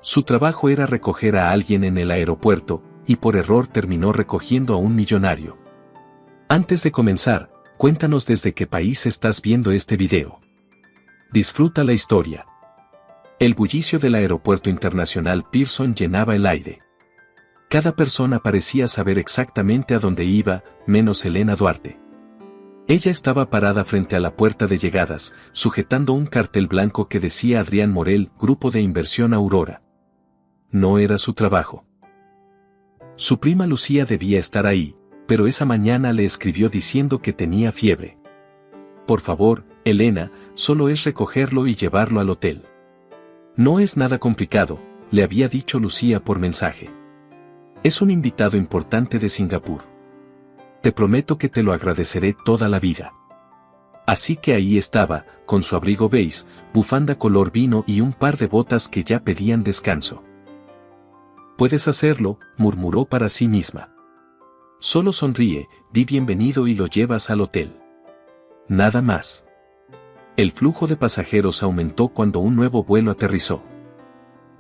Su trabajo era recoger a alguien en el aeropuerto, y por error terminó recogiendo a un millonario. Antes de comenzar, cuéntanos desde qué país estás viendo este video. Disfruta la historia. El bullicio del aeropuerto internacional Pearson llenaba el aire. Cada persona parecía saber exactamente a dónde iba, menos Elena Duarte. Ella estaba parada frente a la puerta de llegadas, sujetando un cartel blanco que decía Adrián Morel, Grupo de Inversión Aurora. No era su trabajo. Su prima Lucía debía estar ahí, pero esa mañana le escribió diciendo que tenía fiebre. Por favor, Elena, solo es recogerlo y llevarlo al hotel. No es nada complicado, le había dicho Lucía por mensaje. Es un invitado importante de Singapur. Te prometo que te lo agradeceré toda la vida. Así que ahí estaba, con su abrigo beige, bufanda color vino y un par de botas que ya pedían descanso. Puedes hacerlo, murmuró para sí misma. Solo sonríe, di bienvenido y lo llevas al hotel. Nada más. El flujo de pasajeros aumentó cuando un nuevo vuelo aterrizó.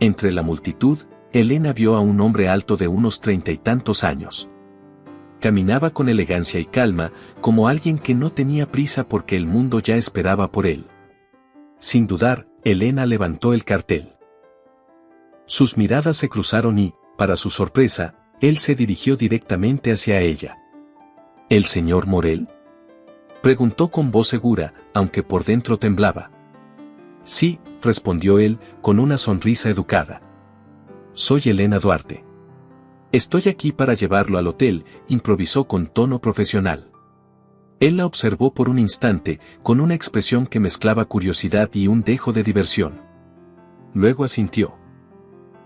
Entre la multitud, Elena vio a un hombre alto de unos 30 y tantos años. Caminaba con elegancia y calma, como alguien que no tenía prisa porque el mundo ya esperaba por él. Sin dudar, Elena levantó el cartel. Sus miradas se cruzaron y, para su sorpresa, él se dirigió directamente hacia ella. ¿El señor Morel?, preguntó con voz segura, aunque por dentro temblaba. Sí, respondió él, con una sonrisa educada. Soy Elena Duarte. Estoy aquí para llevarlo al hotel, improvisó con tono profesional. Él la observó por un instante, con una expresión que mezclaba curiosidad y un dejo de diversión. Luego asintió.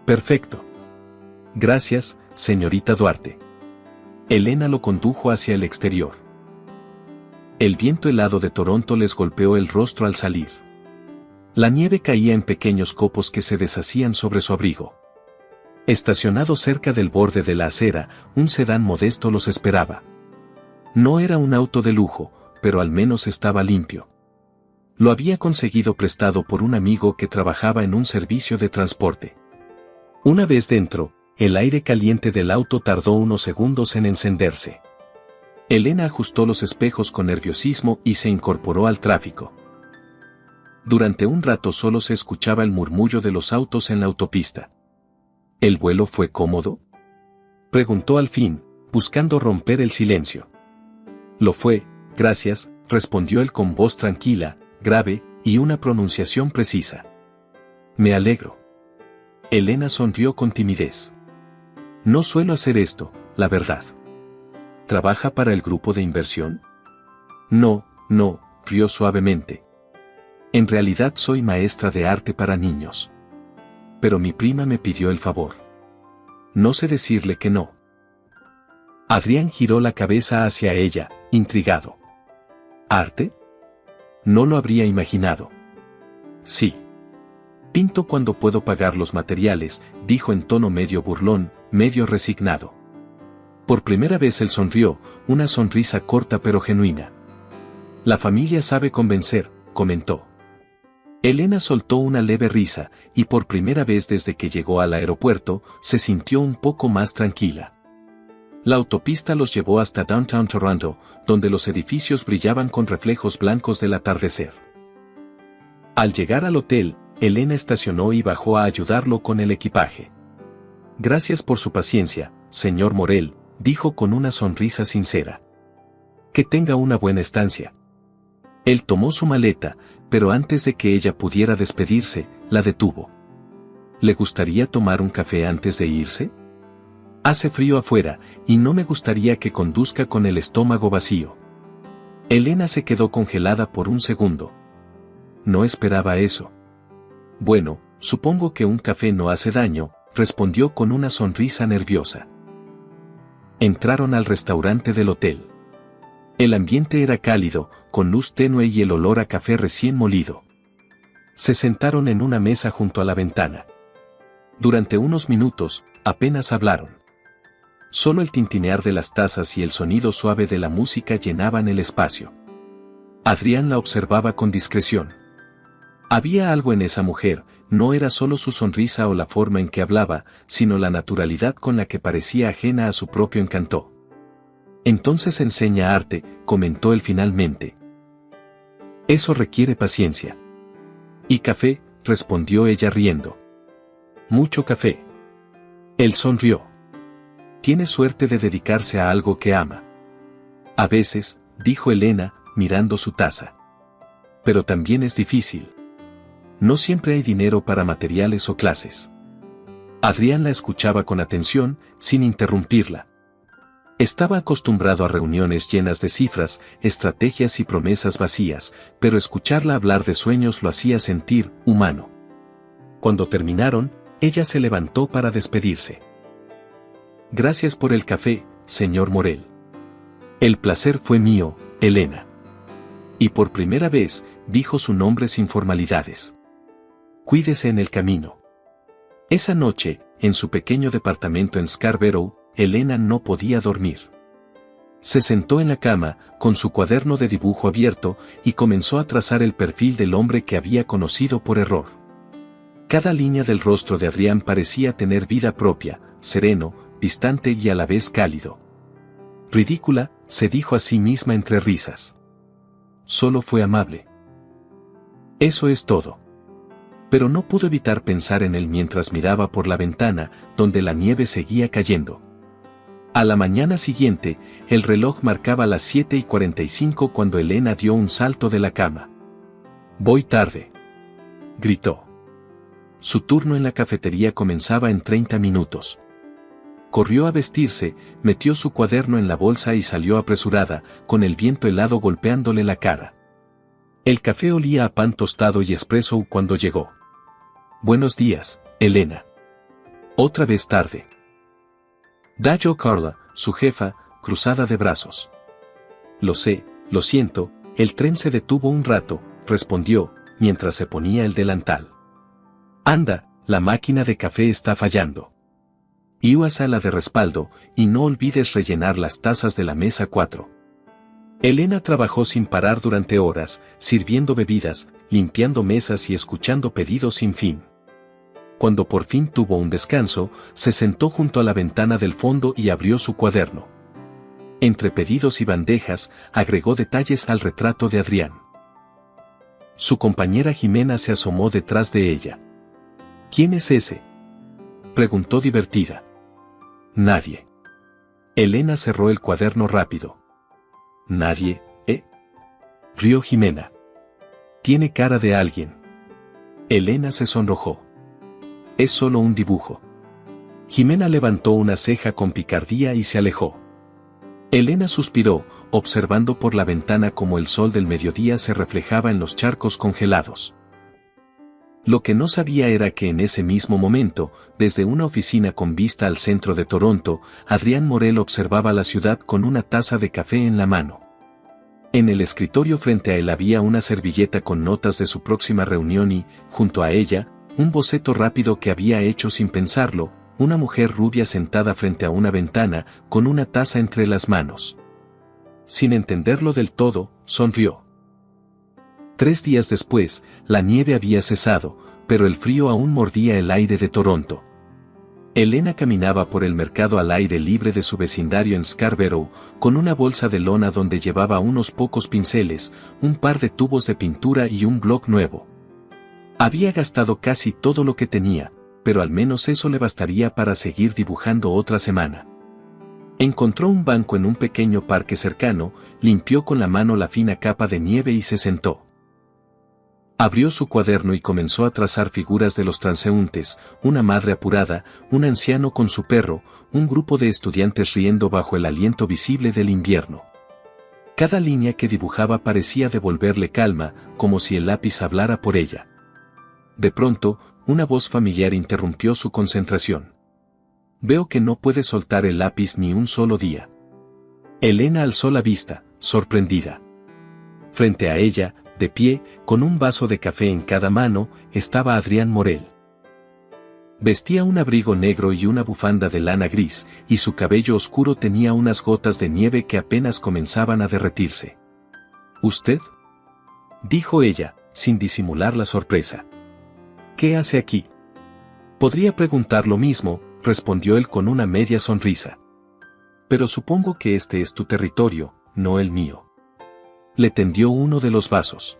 Perfecto. Gracias, señorita Duarte. Elena lo condujo hacia el exterior. El viento helado de Toronto les golpeó el rostro al salir. La nieve caía en pequeños copos que se deshacían sobre su abrigo. Estacionado cerca del borde de la acera, un sedán modesto los esperaba. No era un auto de lujo, pero al menos estaba limpio. Lo había conseguido prestado por un amigo que trabajaba en un servicio de transporte. Una vez dentro, el aire caliente del auto tardó unos segundos en encenderse. Elena ajustó los espejos con nerviosismo y se incorporó al tráfico. Durante un rato solo se escuchaba el murmullo de los autos en la autopista. ¿El vuelo fue cómodo?, preguntó al fin, buscando romper el silencio. Lo fue, gracias, respondió él con voz tranquila, grave, y una pronunciación precisa. Me alegro. Elena sonrió con timidez. No suelo hacer esto, la verdad. ¿Trabaja para el grupo de inversión? No, rió suavemente. En realidad soy maestra de arte para niños. Pero mi prima me pidió el favor. No sé decirle que no. Adrián giró la cabeza hacia ella, intrigado. ¿Arte? No lo habría imaginado. Sí. Pinto cuando puedo pagar los materiales, dijo en tono medio burlón, medio resignado. Por primera vez él sonrió, una sonrisa corta pero genuina. La familia sabe convencer, comentó. Elena soltó una leve risa, y por primera vez desde que llegó al aeropuerto, se sintió un poco más tranquila. La autopista los llevó hasta Downtown Toronto, donde los edificios brillaban con reflejos blancos del atardecer. Al llegar al hotel, Elena estacionó y bajó a ayudarlo con el equipaje. Gracias por su paciencia, señor Morel, dijo con una sonrisa sincera. Que tenga una buena estancia. Él tomó su maleta, pero antes de que ella pudiera despedirse, la detuvo. ¿Le gustaría tomar un café antes de irse? Hace frío afuera, y no me gustaría que conduzca con el estómago vacío. Elena se quedó congelada por un segundo. No esperaba eso. Bueno, supongo que un café no hace daño, respondió con una sonrisa nerviosa. Entraron al restaurante del hotel. El ambiente era cálido, con luz tenue y el olor a café recién molido. Se sentaron en una mesa junto a la ventana. Durante unos minutos, apenas hablaron. Solo el tintinear de las tazas y el sonido suave de la música llenaban el espacio. Adrián la observaba con discreción. Había algo en esa mujer, no era solo su sonrisa o la forma en que hablaba, sino la naturalidad con la que parecía ajena a su propio encanto. Entonces enseña arte, comentó él finalmente. Eso requiere paciencia. Y café, respondió ella riendo. Mucho café. Él sonrió. Tiene suerte de dedicarse a algo que ama. A veces, dijo Elena, mirando su taza. Pero también es difícil. No siempre hay dinero para materiales o clases. Adrián la escuchaba con atención, sin interrumpirla. Estaba acostumbrado a reuniones llenas de cifras, estrategias y promesas vacías, pero escucharla hablar de sueños lo hacía sentir humano. Cuando terminaron, ella se levantó para despedirse. Gracias por el café, señor Morel. El placer fue mío, Elena. Y por primera vez, dijo su nombre sin formalidades. Cuídese en el camino. Esa noche, en su pequeño departamento en Scarborough, Elena no podía dormir. Se sentó en la cama, con su cuaderno de dibujo abierto, y comenzó a trazar el perfil del hombre que había conocido por error. Cada línea del rostro de Adrián parecía tener vida propia, sereno, distante y a la vez cálido. Ridícula, se dijo a sí misma entre risas. Solo fue amable. Eso es todo. Pero no pudo evitar pensar en él mientras miraba por la ventana, donde la nieve seguía cayendo. A la mañana siguiente, el reloj marcaba las 7:45 cuando Elena dio un salto de la cama. «Voy tarde», gritó. Su turno en la cafetería comenzaba en 30 minutos. Corrió a vestirse, metió su cuaderno en la bolsa y salió apresurada, con el viento helado golpeándole la cara. El café olía a pan tostado y espresso cuando llegó. «Buenos días, Elena. Otra vez tarde». Dayo Carla, su jefa, cruzada de brazos. «Lo sé, lo siento, el tren se detuvo un rato», respondió, mientras se ponía el delantal. «Anda, la máquina de café está fallando. Y usa la de respaldo, y no olvides rellenar las tazas de la mesa 4. Elena trabajó sin parar durante horas, sirviendo bebidas, limpiando mesas y escuchando pedidos sin fin. Cuando por fin tuvo un descanso, se sentó junto a la ventana del fondo y abrió su cuaderno. Entre pedidos y bandejas, agregó detalles al retrato de Adrián. Su compañera Jimena se asomó detrás de ella. «¿Quién es ese?», preguntó divertida. «Nadie». Elena cerró el cuaderno rápido. «¿Nadie, rió Jimena. «Tiene cara de alguien». Elena se sonrojó. «Es solo un dibujo». Jimena levantó una ceja con picardía y se alejó. Elena suspiró, observando por la ventana cómo el sol del mediodía se reflejaba en los charcos congelados. Lo que no sabía era que en ese mismo momento, desde una oficina con vista al centro de Toronto, Adrián Morel observaba la ciudad con una taza de café en la mano. En el escritorio frente a él había una servilleta con notas de su próxima reunión y, junto a ella, un boceto rápido que había hecho sin pensarlo, una mujer rubia sentada frente a una ventana, con una taza entre las manos. Sin entenderlo del todo, sonrió. 3 días después, la nieve había cesado, pero el frío aún mordía el aire de Toronto. Elena caminaba por el mercado al aire libre de su vecindario en Scarborough, con una bolsa de lona donde llevaba unos pocos pinceles, un par de tubos de pintura y un bloc nuevo. Había gastado casi todo lo que tenía, pero al menos eso le bastaría para seguir dibujando otra semana. Encontró un banco en un pequeño parque cercano, limpió con la mano la fina capa de nieve y se sentó. Abrió su cuaderno y comenzó a trazar figuras de los transeúntes, una madre apurada, un anciano con su perro, un grupo de estudiantes riendo bajo el aliento visible del invierno. Cada línea que dibujaba parecía devolverle calma, como si el lápiz hablara por ella. De pronto, una voz familiar interrumpió su concentración. «Veo que no puede soltar el lápiz ni un solo día». Elena alzó la vista, sorprendida. Frente a ella, de pie, con un vaso de café en cada mano, estaba Adrián Morel. Vestía un abrigo negro y una bufanda de lana gris, y su cabello oscuro tenía unas gotas de nieve que apenas comenzaban a derretirse. «¿Usted?», dijo ella, sin disimular la sorpresa. ¿Qué hace aquí? Podría preguntar lo mismo, respondió él con una media sonrisa. Pero supongo que este es tu territorio, no el mío. Le tendió uno de los vasos.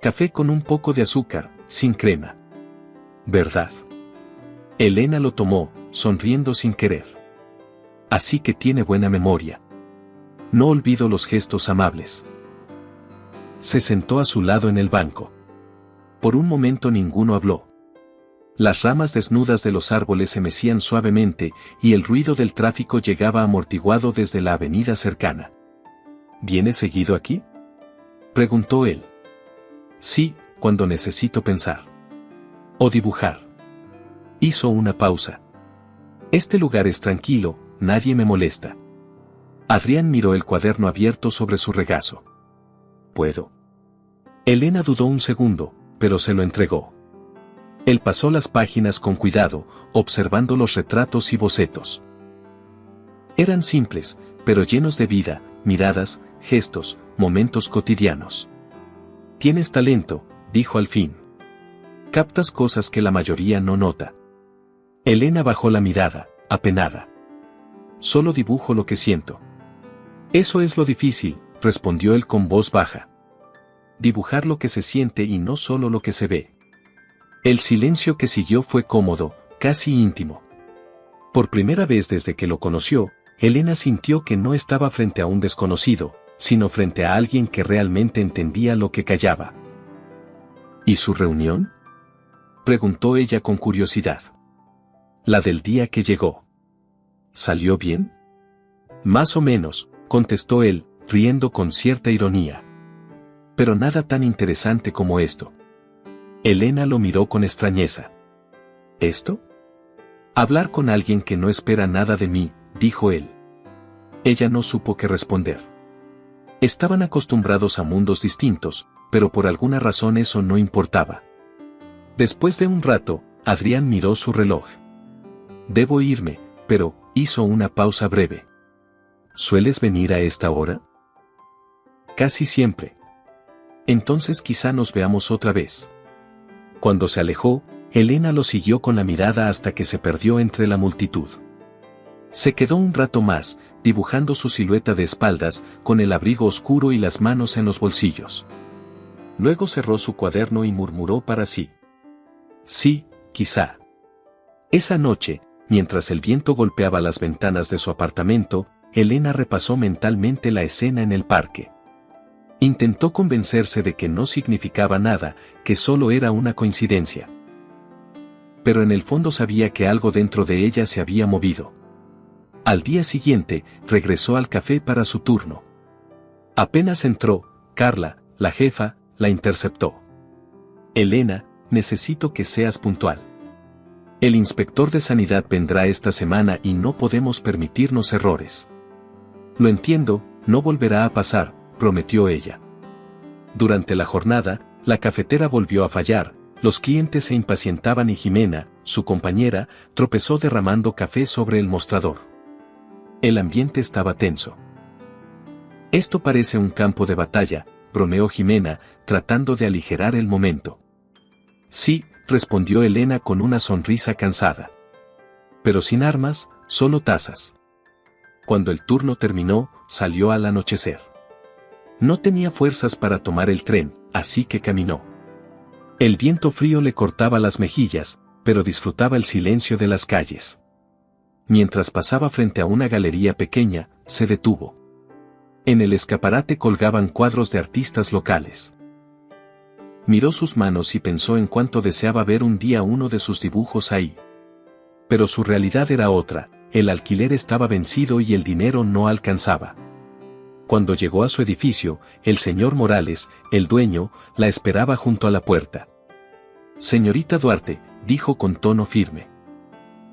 Café con un poco de azúcar, sin crema. ¿Verdad? Elena lo tomó, sonriendo sin querer. Así que tiene buena memoria. No olvido los gestos amables. Se sentó a su lado en el banco. Por un momento ninguno habló. Las ramas desnudas de los árboles se mecían suavemente y el ruido del tráfico llegaba amortiguado desde la avenida cercana. ¿Vienes seguido aquí?, preguntó él. Sí, cuando necesito pensar. O dibujar. Hizo una pausa. Este lugar es tranquilo, nadie me molesta. Adrián miró el cuaderno abierto sobre su regazo. ¿Puedo? Elena dudó un segundo, pero se lo entregó. Él pasó las páginas con cuidado, observando los retratos y bocetos. Eran simples, pero llenos de vida, miradas, gestos, momentos cotidianos. Tienes talento, dijo al fin. Captas cosas que la mayoría no nota. Elena bajó la mirada, apenada. Solo dibujo lo que siento. Eso es lo difícil, respondió él con voz baja. Dibujar lo que se siente y no solo lo que se ve. El silencio que siguió fue cómodo, casi íntimo. Por primera vez desde que lo conoció, Elena sintió que no estaba frente a un desconocido, sino frente a alguien que realmente entendía lo que callaba. ¿Y su reunión?, preguntó ella con curiosidad. La del día que llegó. ¿Salió bien? Más o menos, contestó él, riendo con cierta ironía. Pero nada tan interesante como esto. Elena lo miró con extrañeza. ¿Esto? Hablar con alguien que no espera nada de mí, dijo él. Ella no supo qué responder. Estaban acostumbrados a mundos distintos, pero por alguna razón eso no importaba. Después de un rato, Adrián miró su reloj. Debo irme, pero, hizo una pausa breve. ¿Sueles venir a esta hora? Casi siempre. Entonces quizá nos veamos otra vez. Cuando se alejó, Elena lo siguió con la mirada hasta que se perdió entre la multitud. Se quedó un rato más, dibujando su silueta de espaldas, con el abrigo oscuro y las manos en los bolsillos. Luego cerró su cuaderno y murmuró para sí. Sí, quizá. Esa noche, mientras el viento golpeaba las ventanas de su apartamento, Elena repasó mentalmente la escena en el parque. Intentó convencerse de que no significaba nada, que solo era una coincidencia. Pero en el fondo sabía que algo dentro de ella se había movido. Al día siguiente, regresó al café para su turno. Apenas entró, Carla, la jefa, la interceptó. Elena, necesito que seas puntual. El inspector de sanidad vendrá esta semana y no podemos permitirnos errores. Lo entiendo, no volverá a pasar, prometió ella. Durante la jornada, la cafetera volvió a fallar, los clientes se impacientaban y Jimena, su compañera, tropezó derramando café sobre el mostrador. El ambiente estaba tenso. Esto parece un campo de batalla, bromeó Jimena, tratando de aligerar el momento. Sí, respondió Elena con una sonrisa cansada. Pero sin armas, solo tazas. Cuando el turno terminó, salió al anochecer. No tenía fuerzas para tomar el tren, así que caminó. El viento frío le cortaba las mejillas, pero disfrutaba el silencio de las calles. Mientras pasaba frente a una galería pequeña, se detuvo. En el escaparate colgaban cuadros de artistas locales. Miró sus manos y pensó en cuánto deseaba ver un día uno de sus dibujos ahí. Pero su realidad era otra, el alquiler estaba vencido y el dinero no alcanzaba. Cuando llegó a su edificio, el señor Morales, el dueño, la esperaba junto a la puerta. Señorita Duarte, dijo con tono firme.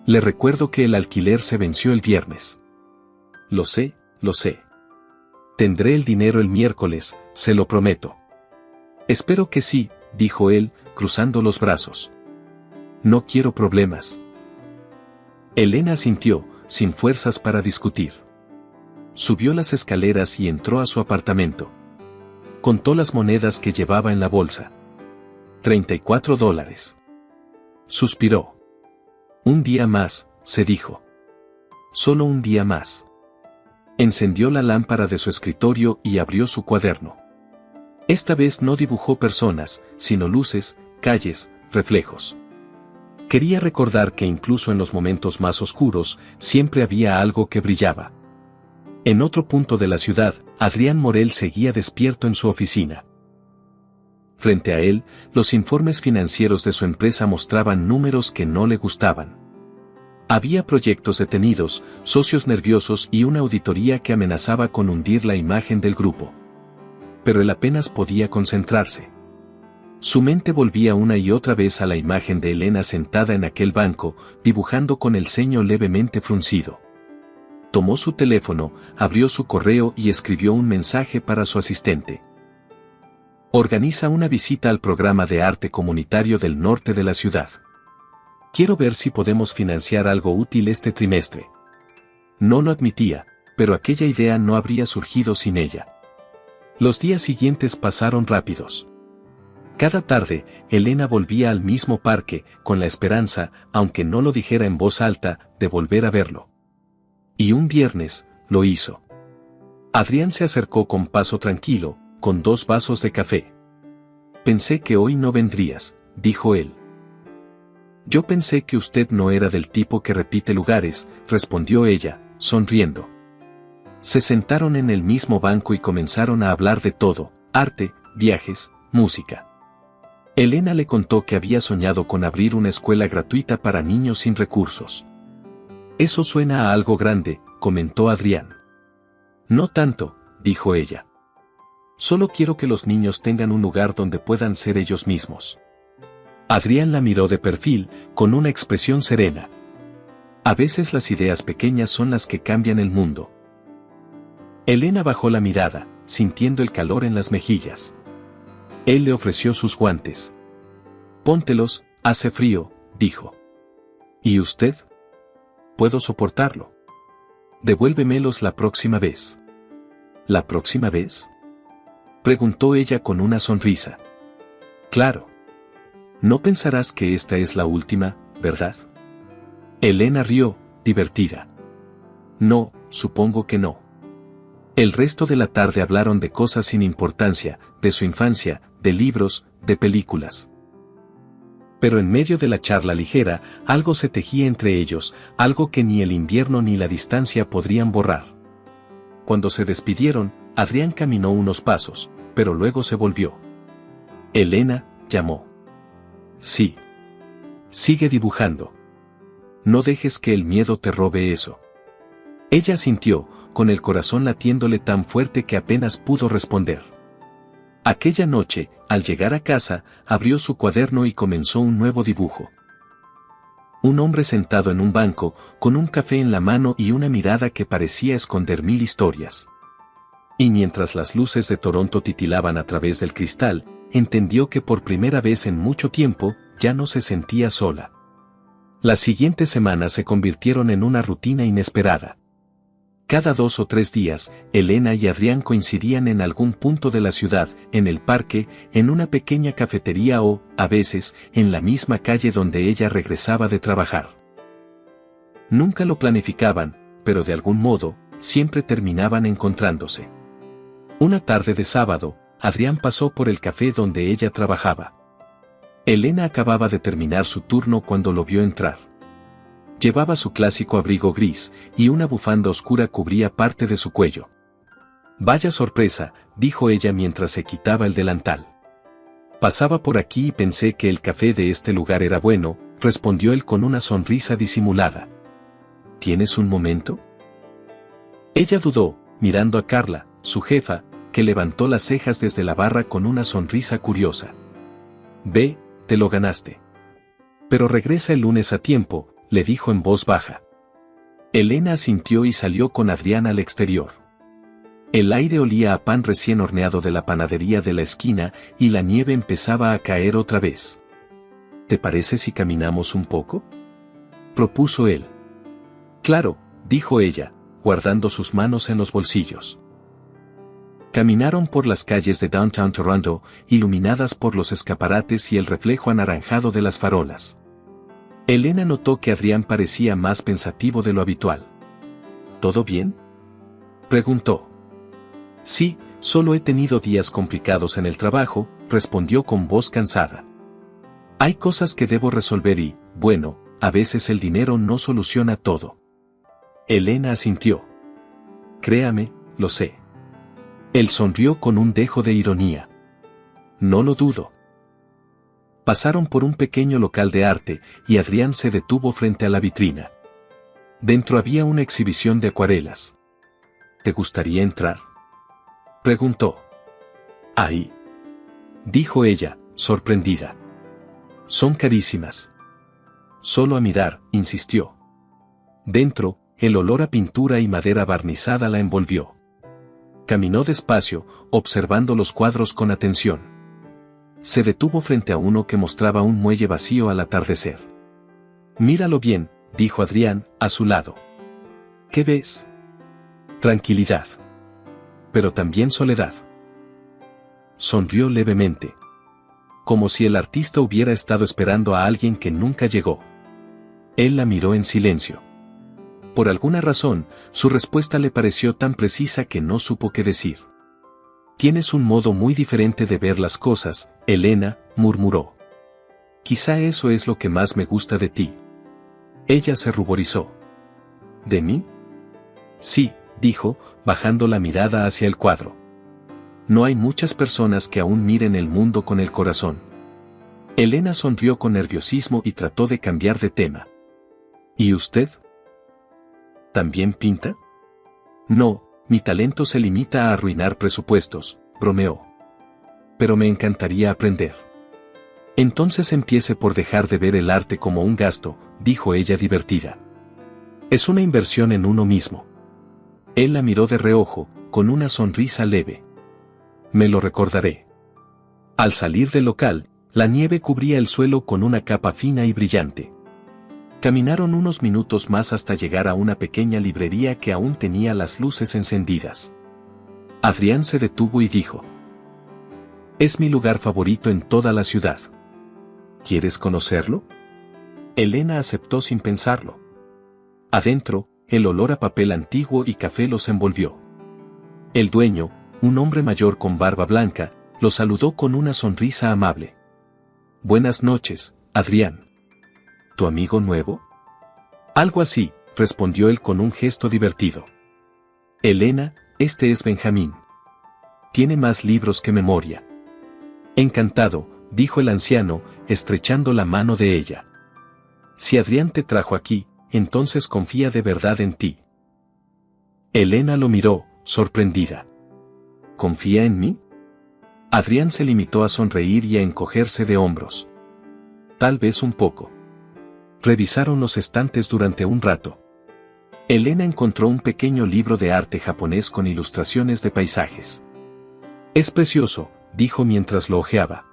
Le recuerdo que el alquiler se venció el viernes. Lo sé, lo sé. Tendré el dinero el miércoles, se lo prometo. Espero que sí, dijo él, cruzando los brazos. No quiero problemas. Elena asintió, sin fuerzas para discutir. Subió las escaleras y entró a su apartamento. Contó las monedas que llevaba en la bolsa. $34. Suspiró. Un día más, se dijo. Solo un día más. Encendió la lámpara de su escritorio y abrió su cuaderno. Esta vez no dibujó personas, sino luces, calles, reflejos. Quería recordar que incluso en los momentos más oscuros, siempre había algo que brillaba. En otro punto de la ciudad, Adrián Morel seguía despierto en su oficina. Frente a él, los informes financieros de su empresa mostraban números que no le gustaban. Había proyectos detenidos, socios nerviosos y una auditoría que amenazaba con hundir la imagen del grupo. Pero él apenas podía concentrarse. Su mente volvía una y otra vez a la imagen de Elena sentada en aquel banco, dibujando con el ceño levemente fruncido. Tomó su teléfono, abrió su correo y escribió un mensaje para su asistente. Organiza una visita al programa de arte comunitario del norte de la ciudad. Quiero ver si podemos financiar algo útil este trimestre. No lo admitía, pero aquella idea no habría surgido sin ella. Los días siguientes pasaron rápidos. Cada tarde, Elena volvía al mismo parque, con la esperanza, aunque no lo dijera en voz alta, de volver a verlo. Y un viernes, lo hizo. Adrián se acercó con paso tranquilo, con 2 vasos de café. Pensé que hoy no vendrías, dijo él. Yo pensé que usted no era del tipo que repite lugares, respondió ella, sonriendo. Se sentaron en el mismo banco y comenzaron a hablar de todo, arte, viajes, música. Elena le contó que había soñado con abrir una escuela gratuita para niños sin recursos. Eso suena a algo grande, comentó Adrián. No tanto, dijo ella. Solo quiero que los niños tengan un lugar donde puedan ser ellos mismos. Adrián la miró de perfil, con una expresión serena. A veces las ideas pequeñas son las que cambian el mundo. Elena bajó la mirada, sintiendo el calor en las mejillas. Él le ofreció sus guantes. Póntelos, hace frío, dijo. ¿Y usted? Puedo soportarlo. Devuélvemelos la próxima vez. ¿La próxima vez? Preguntó ella con una sonrisa. Claro. No pensarás que esta es la última, ¿verdad? Elena rió, divertida. No, supongo que no. El resto de la tarde hablaron de cosas sin importancia, de su infancia, de libros, de películas. Pero en medio de la charla ligera, algo se tejía entre ellos, algo que ni el invierno ni la distancia podrían borrar. Cuando se despidieron, Adrián caminó unos pasos, pero luego se volvió. Elena, llamó. Sí. Sigue dibujando. No dejes que el miedo te robe eso. Ella asintió, con el corazón latiéndole tan fuerte que apenas pudo responder. Aquella noche, al llegar a casa, abrió su cuaderno y comenzó un nuevo dibujo. Un hombre sentado en un banco, con un café en la mano y una mirada que parecía esconder 1000 historias. Y mientras las luces de Toronto titilaban a través del cristal, entendió que por primera vez en mucho tiempo, ya no se sentía sola. Las siguientes semanas se convirtieron en una rutina inesperada. Cada 2 o 3 días, Elena y Adrián coincidían en algún punto de la ciudad, en el parque, en una pequeña cafetería o, a veces, en la misma calle donde ella regresaba de trabajar. Nunca lo planificaban, pero de algún modo, siempre terminaban encontrándose. Una tarde de sábado, Adrián pasó por el café donde ella trabajaba. Elena acababa de terminar su turno cuando lo vio entrar. Llevaba su clásico abrigo gris, y una bufanda oscura cubría parte de su cuello. Vaya sorpresa, dijo ella mientras se quitaba el delantal. Pasaba por aquí y pensé que el café de este lugar era bueno, respondió él con una sonrisa disimulada. ¿Tienes un momento? Ella dudó, mirando a Carla, su jefa, que levantó las cejas desde la barra con una sonrisa curiosa. Ve, te lo ganaste. Pero regresa el lunes a tiempo, le dijo en voz baja. Elena asintió y salió con Adrián al exterior. El aire olía a pan recién horneado de la panadería de la esquina y la nieve empezaba a caer otra vez. ¿Te parece si caminamos un poco?, propuso él. Claro, dijo ella, guardando sus manos en los bolsillos. Caminaron por las calles de Downtown Toronto, iluminadas por los escaparates y el reflejo anaranjado de las farolas. Elena notó que Adrián parecía más pensativo de lo habitual. ¿Todo bien?, preguntó. Sí, solo he tenido días complicados en el trabajo, respondió con voz cansada. Hay cosas que debo resolver y, bueno, a veces el dinero no soluciona todo. Elena asintió. Créame, lo sé. Él sonrió con un dejo de ironía. No lo dudo. Pasaron por un pequeño local de arte y Adrián se detuvo frente a la vitrina. Dentro había una exhibición de acuarelas. ¿Te gustaría entrar?, preguntó. Ahí, dijo ella, sorprendida. Son carísimas. Solo a mirar, insistió. Dentro, el olor a pintura y madera barnizada la envolvió. Caminó despacio, observando los cuadros con atención. Se detuvo frente a uno que mostraba un muelle vacío al atardecer. Míralo bien, dijo Adrián, a su lado. ¿Qué ves? Tranquilidad. Pero también soledad. Sonrió levemente. Como si el artista hubiera estado esperando a alguien que nunca llegó. Él la miró en silencio. Por alguna razón, su respuesta le pareció tan precisa que no supo qué decir. Tienes un modo muy diferente de ver las cosas, Elena, murmuró. Quizá eso es lo que más me gusta de ti. Ella se ruborizó. ¿De mí? Sí, dijo, bajando la mirada hacia el cuadro. No hay muchas personas que aún miren el mundo con el corazón. Elena sonrió con nerviosismo y trató de cambiar de tema. ¿Y usted? ¿También pinta? No, mi talento se limita a arruinar presupuestos, bromeó. Pero me encantaría aprender. Entonces empiece por dejar de ver el arte como un gasto, dijo ella divertida. Es una inversión en uno mismo. Él la miró de reojo, con una sonrisa leve. Me lo recordaré. Al salir del local, la nieve cubría el suelo con una capa fina y brillante. Caminaron unos minutos más hasta llegar a una pequeña librería que aún tenía las luces encendidas. Adrián se detuvo y dijo: Es mi lugar favorito en toda la ciudad. ¿Quieres conocerlo? Elena aceptó sin pensarlo. Adentro, el olor a papel antiguo y café los envolvió. El dueño, un hombre mayor con barba blanca, lo saludó con una sonrisa amable. Buenas noches, Adrián. ¿Tu amigo nuevo? Algo así, respondió él con un gesto divertido. Elena, este es Benjamín. Tiene más libros que memoria. Encantado, dijo el anciano, estrechando la mano de ella. Si Adrián te trajo aquí, entonces confía de verdad en ti. Elena lo miró, sorprendida. ¿Confía en mí? Adrián se limitó a sonreír y a encogerse de hombros. Tal vez un poco. Revisaron los estantes durante un rato. Elena encontró un pequeño libro de arte japonés con ilustraciones de paisajes. Es precioso, dijo mientras lo hojeaba.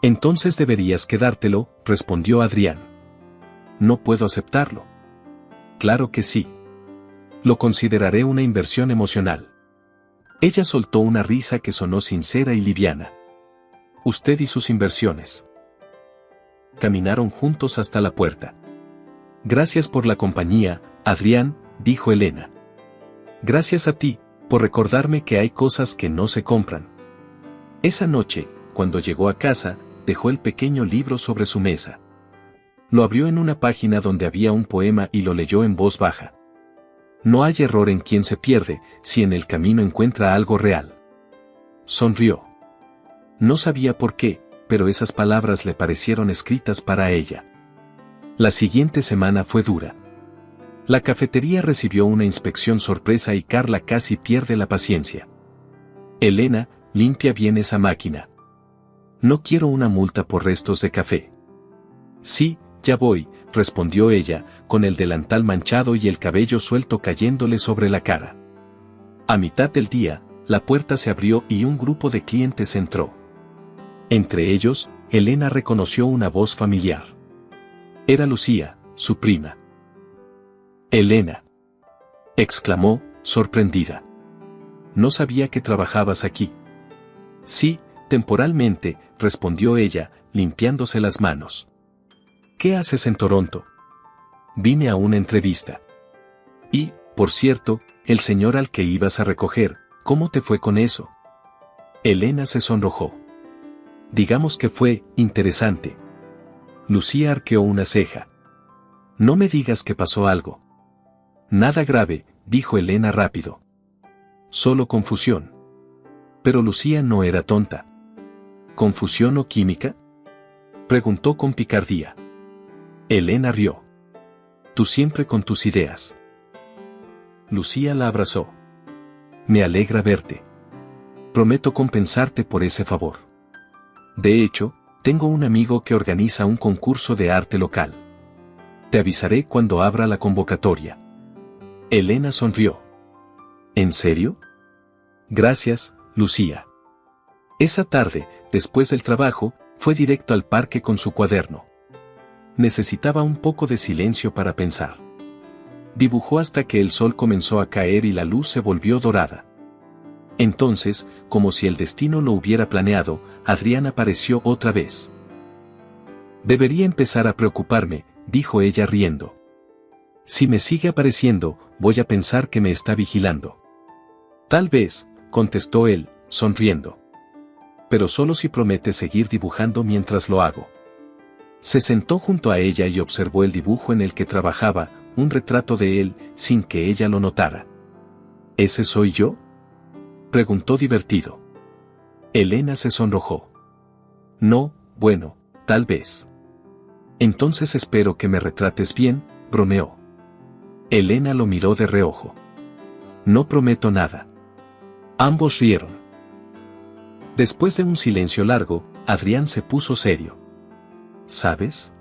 Entonces deberías quedártelo, respondió Adrián. No puedo aceptarlo. Claro que sí. Lo consideraré una inversión emocional. Ella soltó una risa que sonó sincera y liviana. Usted y sus inversiones. Caminaron juntos hasta la puerta. Gracias por la compañía, Adrián, dijo Elena. Gracias a ti, por recordarme que hay cosas que no se compran. Esa noche, cuando llegó a casa, dejó el pequeño libro sobre su mesa. Lo abrió en una página donde había un poema y lo leyó en voz baja. No hay error en quien se pierde, si en el camino encuentra algo real. Sonrió. No sabía por qué, pero esas palabras le parecieron escritas para ella. La siguiente semana fue dura. La cafetería recibió una inspección sorpresa y Carla casi pierde la paciencia. Elena, limpia bien esa máquina. No quiero una multa por restos de café. Sí, ya voy, respondió ella, con el delantal manchado y el cabello suelto cayéndole sobre la cara. A mitad del día, la puerta se abrió y un grupo de clientes entró. Entre ellos, Elena reconoció una voz familiar. Era Lucía, su prima. Elena, exclamó, sorprendida. No sabía que trabajabas aquí. Sí, temporalmente, respondió ella, limpiándose las manos. ¿Qué haces en Toronto? Vine a una entrevista. Y, por cierto, el señor al que ibas a recoger, ¿cómo te fue con eso? Elena se sonrojó. Digamos que fue interesante. Lucía arqueó una ceja. No me digas que pasó algo. Nada grave, dijo Elena rápido. Solo confusión. Pero Lucía no era tonta. ¿Confusión o química? Preguntó con picardía. Elena rió. Tú siempre con tus ideas. Lucía la abrazó. Me alegra verte. Prometo compensarte por ese favor. De hecho, tengo un amigo que organiza un concurso de arte local. Te avisaré cuando abra la convocatoria. Elena sonrió. ¿En serio? Gracias, Lucía. Esa tarde, después del trabajo, fue directo al parque con su cuaderno. Necesitaba un poco de silencio para pensar. Dibujó hasta que el sol comenzó a caer y la luz se volvió dorada. Entonces, como si el destino lo hubiera planeado, Adrián apareció otra vez. Debería empezar a preocuparme, dijo ella riendo. Si me sigue apareciendo, voy a pensar que me está vigilando. Tal vez, contestó él, sonriendo. Pero solo si promete seguir dibujando mientras lo hago. Se sentó junto a ella y observó el dibujo en el que trabajaba, un retrato de él, sin que ella lo notara. ¿Ese soy yo?, preguntó divertido. Elena se sonrojó. No, bueno, tal vez. Entonces espero que me retrates bien, bromeó. Elena lo miró de reojo. No prometo nada. Ambos rieron. Después de un silencio largo, Adrián se puso serio. ¿Sabes?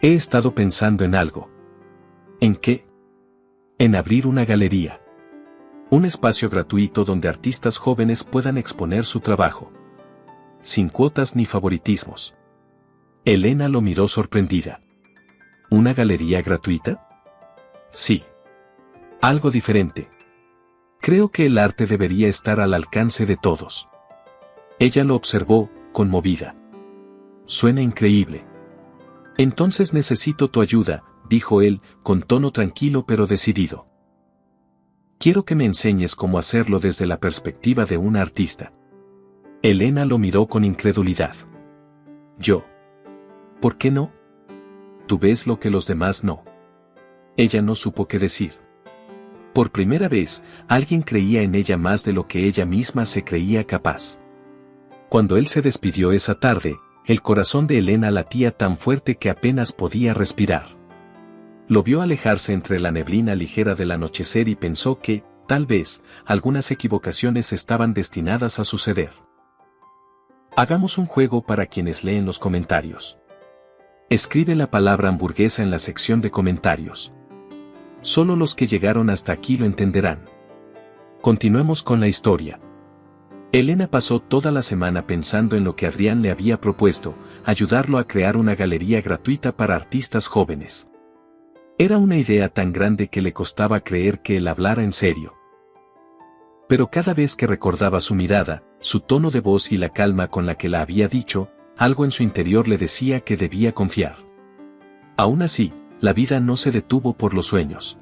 He estado pensando en algo. ¿En qué? En abrir una galería. Un espacio gratuito donde artistas jóvenes puedan exponer su trabajo. Sin cuotas ni favoritismos. Elena lo miró sorprendida. ¿Una galería gratuita? Sí. Algo diferente. Creo que el arte debería estar al alcance de todos. Ella lo observó, conmovida. Suena increíble. Entonces necesito tu ayuda, dijo él, con tono tranquilo pero decidido. Quiero que me enseñes cómo hacerlo desde la perspectiva de una artista. Elena lo miró con incredulidad. Yo. ¿Por qué no? Tú ves lo que los demás no. Ella no supo qué decir. Por primera vez, alguien creía en ella más de lo que ella misma se creía capaz. Cuando él se despidió esa tarde, el corazón de Elena latía tan fuerte que apenas podía respirar. Lo vio alejarse entre la neblina ligera del anochecer y pensó que, tal vez, algunas equivocaciones estaban destinadas a suceder. Hagamos un juego para quienes leen los comentarios. Escribe la palabra hamburguesa en la sección de comentarios. Solo los que llegaron hasta aquí lo entenderán. Continuemos con la historia. Elena pasó toda la semana pensando en lo que Adrián le había propuesto, ayudarlo a crear una galería gratuita para artistas jóvenes. Era una idea tan grande que le costaba creer que él hablara en serio. Pero cada vez que recordaba su mirada, su tono de voz y la calma con la que la había dicho, algo en su interior le decía que debía confiar. Aún así, la vida no se detuvo por los sueños.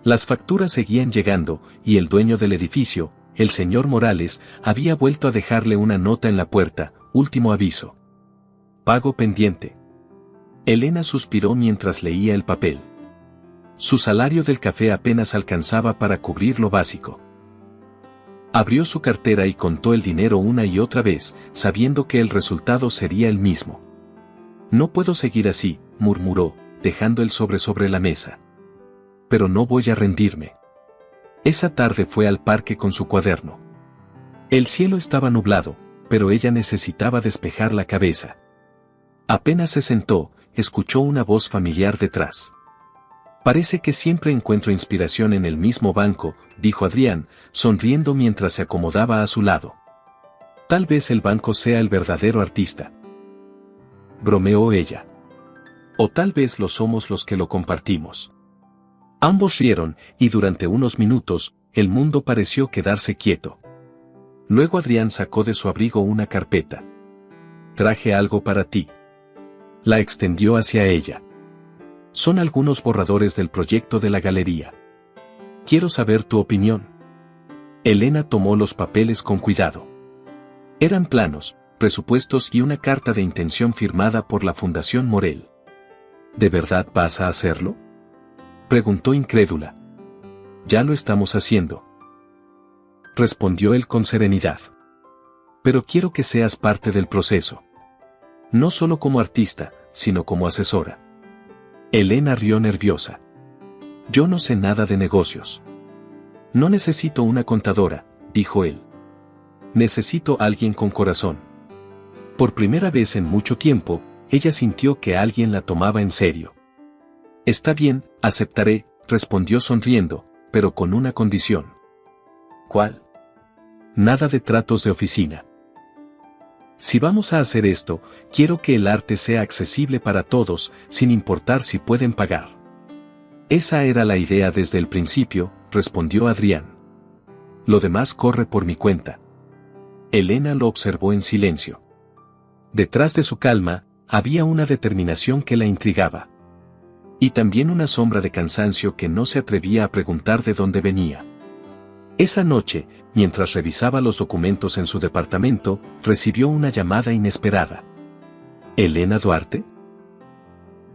Las facturas seguían llegando, y el dueño del edificio, el señor Morales, había vuelto a dejarle una nota en la puerta, último aviso. Pago pendiente. Elena suspiró mientras leía el papel. Su salario del café apenas alcanzaba para cubrir lo básico. Abrió su cartera y contó el dinero una y otra vez, sabiendo que el resultado sería el mismo. No puedo seguir así, murmuró, dejando el sobre la mesa. Pero no voy a rendirme. Esa tarde fue al parque con su cuaderno. El cielo estaba nublado, pero ella necesitaba despejar la cabeza. Apenas se sentó, escuchó una voz familiar detrás. Parece que siempre encuentro inspiración en el mismo banco, dijo Adrián, sonriendo mientras se acomodaba a su lado. Tal vez el banco sea el verdadero artista. Bromeó ella. O tal vez lo somos los que lo compartimos. Ambos rieron, y durante unos minutos, el mundo pareció quedarse quieto. Luego Adrián sacó de su abrigo una carpeta. Traje algo para ti. La extendió hacia ella. Son algunos borradores del proyecto de la galería. Quiero saber tu opinión. Elena tomó los papeles con cuidado. Eran planos, presupuestos y una carta de intención firmada por la Fundación Morel. ¿De verdad vas a hacerlo?, preguntó incrédula. Ya lo estamos haciendo, respondió él con serenidad. Pero quiero que seas parte del proceso. No solo como artista, sino como asesora. Elena rió nerviosa. Yo no sé nada de negocios. No necesito una contadora, dijo él. Necesito a alguien con corazón. Por primera vez en mucho tiempo, ella sintió que alguien la tomaba en serio. Está bien, aceptaré, respondió sonriendo, pero con una condición. ¿Cuál? Nada de tratos de oficina. Si vamos a hacer esto, quiero que el arte sea accesible para todos, sin importar si pueden pagar. Esa era la idea desde el principio, respondió Adrián. Lo demás corre por mi cuenta. Elena lo observó en silencio. Detrás de su calma, había una determinación que la intrigaba. Y también una sombra de cansancio que no se atrevía a preguntar de dónde venía. Esa noche, mientras revisaba los documentos en su departamento, recibió una llamada inesperada. ¿Elena Duarte?,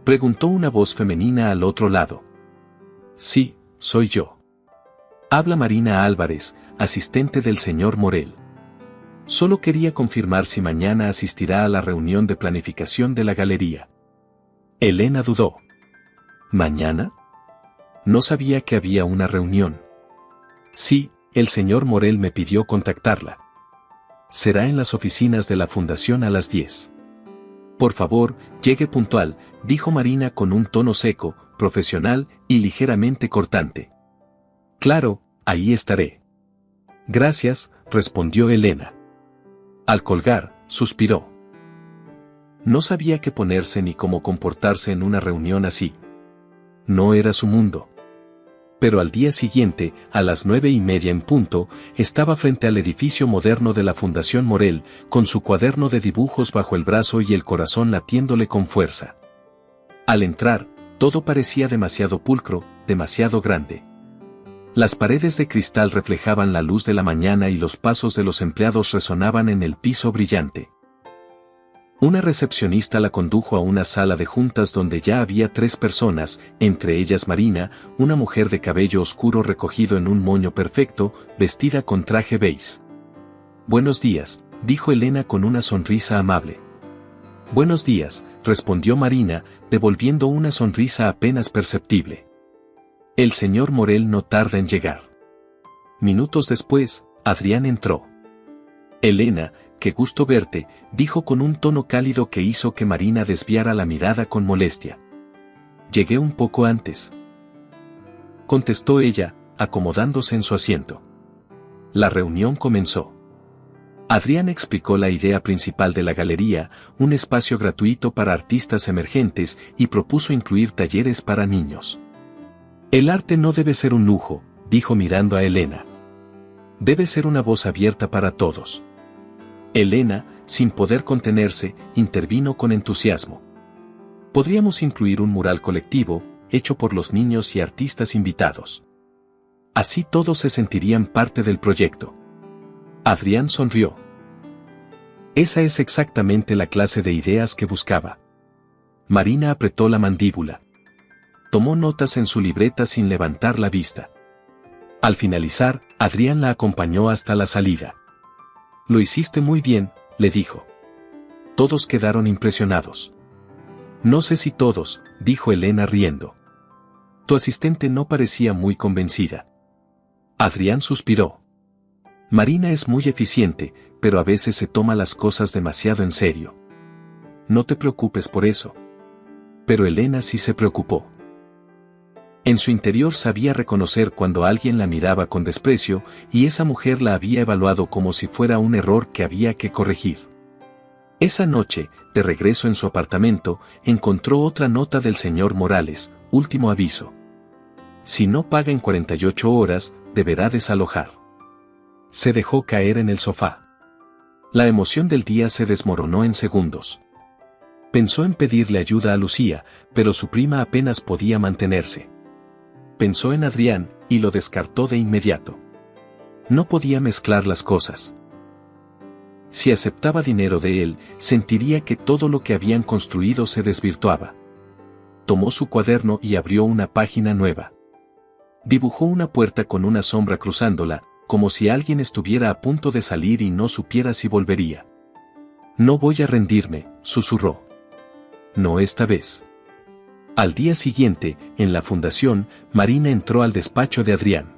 preguntó una voz femenina al otro lado. Sí, soy yo. Habla Marina Álvarez, asistente del señor Morel. Solo quería confirmar si mañana asistirá a la reunión de planificación de la galería. Elena dudó. ¿Mañana? No sabía que había una reunión. Sí, el señor Morel me pidió contactarla. Será en las oficinas de la fundación a las 10. Por favor, llegue puntual, dijo Marina con un tono seco, profesional y ligeramente cortante. Claro, ahí estaré. Gracias, respondió Elena. Al colgar, suspiró. No sabía qué ponerse ni cómo comportarse en una reunión así. No era su mundo. Pero al día siguiente, a las 9:30 en punto, estaba frente al edificio moderno de la Fundación Morel, con su cuaderno de dibujos bajo el brazo y el corazón latiéndole con fuerza. Al entrar, todo parecía demasiado pulcro, demasiado grande. Las paredes de cristal reflejaban la luz de la mañana y los pasos de los empleados resonaban en el piso brillante. Una recepcionista la condujo a una sala de juntas donde ya había 3 personas, entre ellas Marina, una mujer de cabello oscuro recogido en un moño perfecto, vestida con traje beige. Buenos días, dijo Elena con una sonrisa amable. Buenos días, respondió Marina, devolviendo una sonrisa apenas perceptible. El señor Morel no tarda en llegar. Minutos después, Adrián entró. Elena, qué gusto verte, dijo con un tono cálido que hizo que Marina desviara la mirada con molestia. Llegué un poco antes, contestó ella, acomodándose en su asiento. La reunión comenzó. Adrián explicó la idea principal de la galería, un espacio gratuito para artistas emergentes, y propuso incluir talleres para niños. El arte no debe ser un lujo, dijo mirando a Elena. Debe ser una voz abierta para todos. Elena, sin poder contenerse, intervino con entusiasmo. Podríamos incluir un mural colectivo, hecho por los niños y artistas invitados. Así todos se sentirían parte del proyecto. Adrián sonrió. Esa es exactamente la clase de ideas que buscaba. Marina apretó la mandíbula. Tomó notas en su libreta sin levantar la vista. Al finalizar, Adrián la acompañó hasta la salida. Lo hiciste muy bien, le dijo. Todos quedaron impresionados. No sé si todos, dijo Elena riendo. Tu asistente no parecía muy convencida. Adrián suspiró. Marina es muy eficiente, pero a veces se toma las cosas demasiado en serio. No te preocupes por eso. Pero Elena sí se preocupó. En su interior sabía reconocer cuando alguien la miraba con desprecio, y esa mujer la había evaluado como si fuera un error que había que corregir. Esa noche, de regreso en su apartamento, encontró otra nota del señor Morales, último aviso. Si no paga en 48 horas, deberá desalojar. Se dejó caer en el sofá. La emoción del día se desmoronó en segundos. Pensó en pedirle ayuda a Lucía, pero su prima apenas podía mantenerse. Pensó en Adrián, y lo descartó de inmediato. No podía mezclar las cosas. Si aceptaba dinero de él, sentiría que todo lo que habían construido se desvirtuaba. Tomó su cuaderno y abrió una página nueva. Dibujó una puerta con una sombra cruzándola, como si alguien estuviera a punto de salir y no supiera si volvería. No voy a rendirme, susurró. No esta vez. Al día siguiente, en la fundación, Marina entró al despacho de Adrián.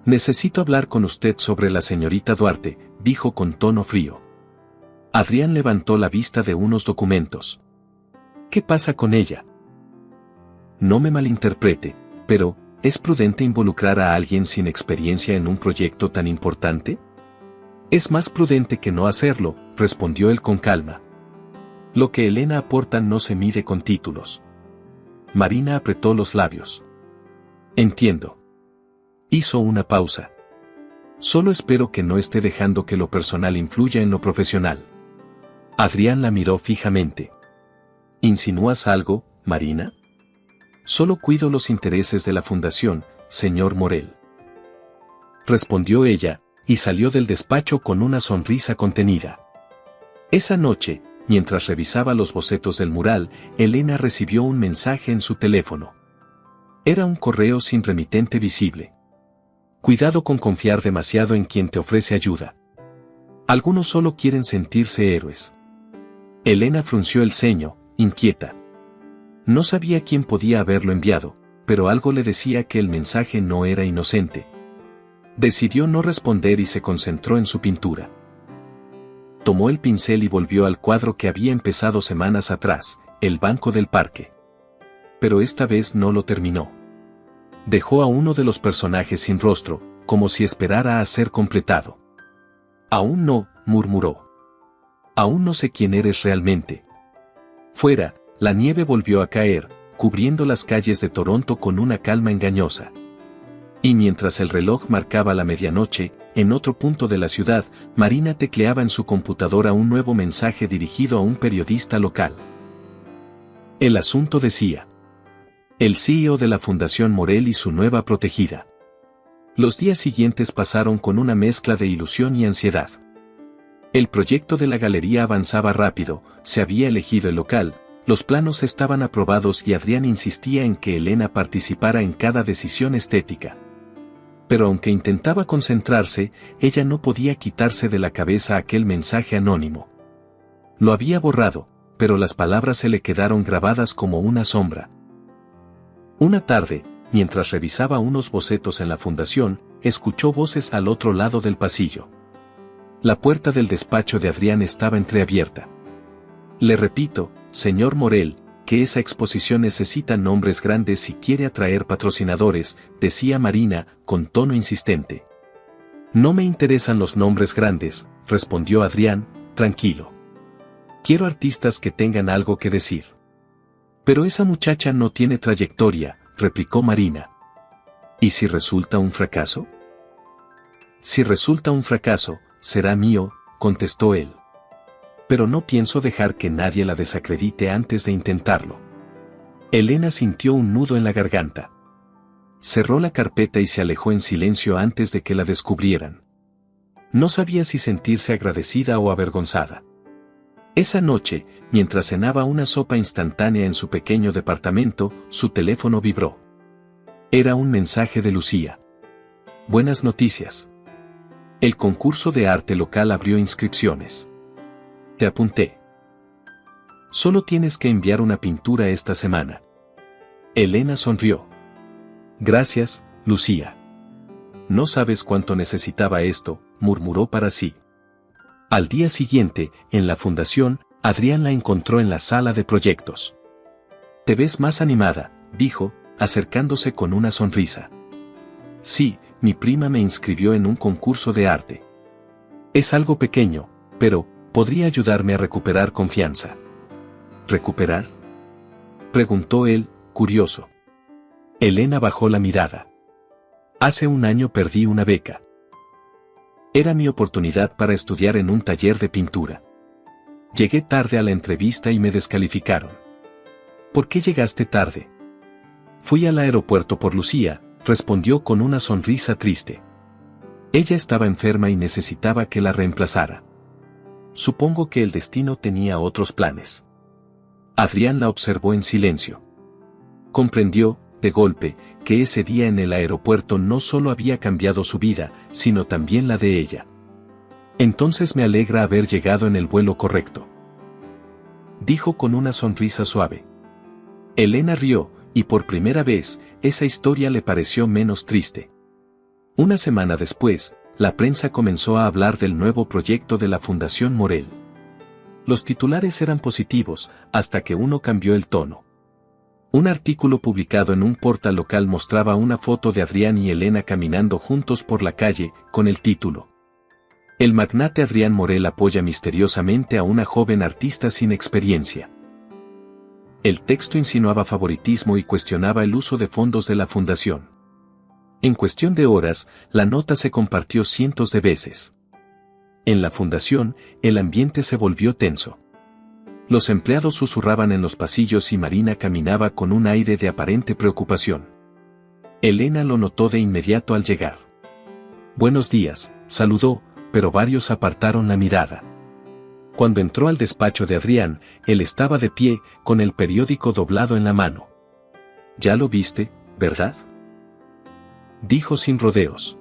Necesito hablar con usted sobre la señorita Duarte, dijo con tono frío. Adrián levantó la vista de unos documentos. ¿Qué pasa con ella? No me malinterprete, pero, ¿es prudente involucrar a alguien sin experiencia en un proyecto tan importante? Es más prudente que no hacerlo, respondió él con calma. Lo que Elena aporta no se mide con títulos. Marina apretó los labios. Entiendo. Hizo una pausa. Solo espero que no esté dejando que lo personal influya en lo profesional. Adrián la miró fijamente. ¿Insinúas algo, Marina? Solo cuido los intereses de la fundación, señor Morel. Respondió ella, y salió del despacho con una sonrisa contenida. Esa noche, mientras revisaba los bocetos del mural, Elena recibió un mensaje en su teléfono. Era un correo sin remitente visible. Cuidado con confiar demasiado en quien te ofrece ayuda. Algunos solo quieren sentirse héroes. Elena frunció el ceño, inquieta. No sabía quién podía haberlo enviado, pero algo le decía que el mensaje no era inocente. Decidió no responder y se concentró en su pintura. Tomó el pincel y volvió al cuadro que había empezado semanas atrás, el banco del parque. Pero esta vez no lo terminó. Dejó a uno de los personajes sin rostro, como si esperara a ser completado. Aún no, murmuró. Aún no sé quién eres realmente. Fuera, la nieve volvió a caer, cubriendo las calles de Toronto con una calma engañosa. Y mientras el reloj marcaba la medianoche, en otro punto de la ciudad, Marina tecleaba en su computadora un nuevo mensaje dirigido a un periodista local. El asunto decía: el CEO de la Fundación Morel y su nueva protegida. Los días siguientes pasaron con una mezcla de ilusión y ansiedad. El proyecto de la galería avanzaba rápido, se había elegido el local, los planos estaban aprobados y Adrián insistía en que Elena participara en cada decisión estética. Pero aunque intentaba concentrarse, ella no podía quitarse de la cabeza aquel mensaje anónimo. Lo había borrado, pero las palabras se le quedaron grabadas como una sombra. Una tarde, mientras revisaba unos bocetos en la fundación, escuchó voces al otro lado del pasillo. La puerta del despacho de Adrián estaba entreabierta. Le repito, señor Morel, que esa exposición necesita nombres grandes si quiere atraer patrocinadores, decía Marina, con tono insistente. No me interesan los nombres grandes, respondió Adrián, tranquilo. Quiero artistas que tengan algo que decir. Pero esa muchacha no tiene trayectoria, replicó Marina. ¿Y si resulta un fracaso? Si resulta un fracaso, será mío, contestó él. Pero no pienso dejar que nadie la desacredite antes de intentarlo. Elena sintió un nudo en la garganta. Cerró la carpeta y se alejó en silencio antes de que la descubrieran. No sabía si sentirse agradecida o avergonzada. Esa noche, mientras cenaba una sopa instantánea en su pequeño departamento, su teléfono vibró. Era un mensaje de Lucía. Buenas noticias. El concurso de arte local abrió inscripciones. Te apunté. Solo tienes que enviar una pintura esta semana. Elena sonrió. Gracias, Lucía. No sabes cuánto necesitaba esto, murmuró para sí. Al día siguiente, en la fundación, Adrián la encontró en la sala de proyectos. Te ves más animada, dijo, acercándose con una sonrisa. Sí, mi prima me inscribió en un concurso de arte. Es algo pequeño, pero podría ayudarme a recuperar confianza. ¿Recuperar?, preguntó él, curioso. Elena bajó la mirada. Hace un año perdí una beca. Era mi oportunidad para estudiar en un taller de pintura. Llegué tarde a la entrevista y me descalificaron. ¿Por qué llegaste tarde? Fui al aeropuerto por Lucía, respondió con una sonrisa triste. Ella estaba enferma y necesitaba que la reemplazara. Supongo que el destino tenía otros planes. Adrián la observó en silencio. Comprendió, de golpe, que ese día en el aeropuerto no solo había cambiado su vida, sino también la de ella. Entonces me alegra haber llegado en el vuelo correcto, dijo con una sonrisa suave. Elena rió, y por primera vez, esa historia le pareció menos triste. Una semana después, la prensa comenzó a hablar del nuevo proyecto de la Fundación Morel. Los titulares eran positivos, hasta que uno cambió el tono. Un artículo publicado en un portal local mostraba una foto de Adrián y Elena caminando juntos por la calle, con el título: El magnate Adrián Morel apoya misteriosamente a una joven artista sin experiencia. El texto insinuaba favoritismo y cuestionaba el uso de fondos de la fundación. En cuestión de horas, la nota se compartió cientos de veces. En la fundación, el ambiente se volvió tenso. Los empleados susurraban en los pasillos y Marina caminaba con un aire de aparente preocupación. Elena lo notó de inmediato al llegar. Buenos días, saludó, pero varios apartaron la mirada. Cuando entró al despacho de Adrián, él estaba de pie, con el periódico doblado en la mano. ¿Ya lo viste, verdad?, dijo sin rodeos.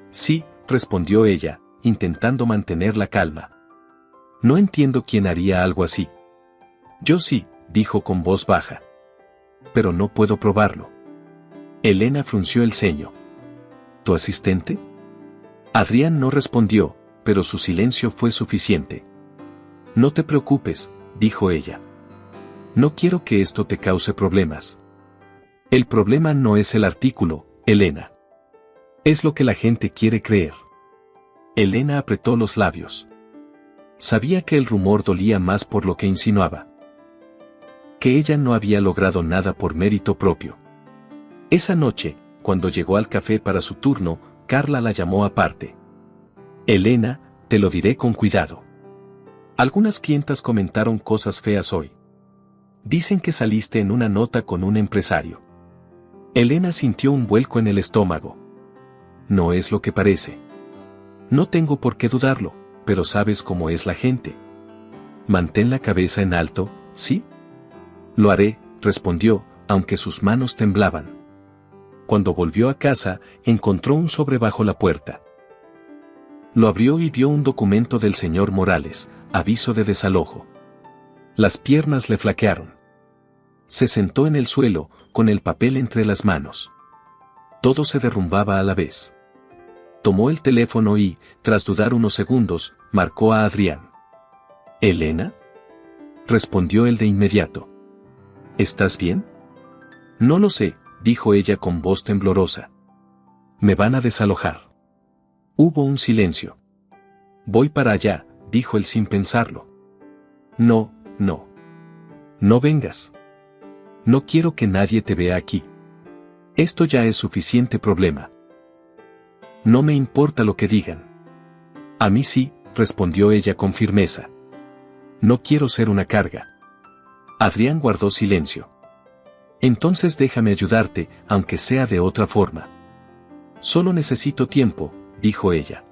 Sí, respondió ella, intentando mantener la calma. No entiendo quién haría algo así. Yo sí, dijo con voz baja. Pero no puedo probarlo. Elena frunció el ceño. ¿Tu asistente? Adrián no respondió, pero su silencio fue suficiente. No te preocupes, dijo ella. No quiero que esto te cause problemas. El problema no es el artículo, Elena. Es lo que la gente quiere creer. Elena apretó los labios. Sabía que el rumor dolía más por lo que insinuaba. Que ella no había logrado nada por mérito propio. Esa noche, cuando llegó al café para su turno, Carla la llamó aparte. Elena, te lo diré con cuidado. Algunas clientas comentaron cosas feas hoy. Dicen que saliste en una nota con un empresario. Elena sintió un vuelco en el estómago. No es lo que parece. No tengo por qué dudarlo, pero sabes cómo es la gente. Mantén la cabeza en alto, ¿sí? Lo haré, respondió, aunque sus manos temblaban. Cuando volvió a casa, encontró un sobre bajo la puerta. Lo abrió y vio un documento del señor Morales, aviso de desalojo. Las piernas le flaquearon. Se sentó en el suelo, con el papel entre las manos. Todo se derrumbaba a la vez. Tomó el teléfono y, tras dudar unos segundos, marcó a Adrián. ¿Elena?, respondió él de inmediato. ¿Estás bien? No lo sé, dijo ella con voz temblorosa. Me van a desalojar. Hubo un silencio. Voy para allá, dijo él sin pensarlo. No, no. No vengas. No quiero que nadie te vea aquí. Esto ya es suficiente problema. No me importa lo que digan. A mí sí, respondió ella con firmeza. No quiero ser una carga. Adrián guardó silencio. Entonces déjame ayudarte, aunque sea de otra forma. Solo necesito tiempo, dijo ella.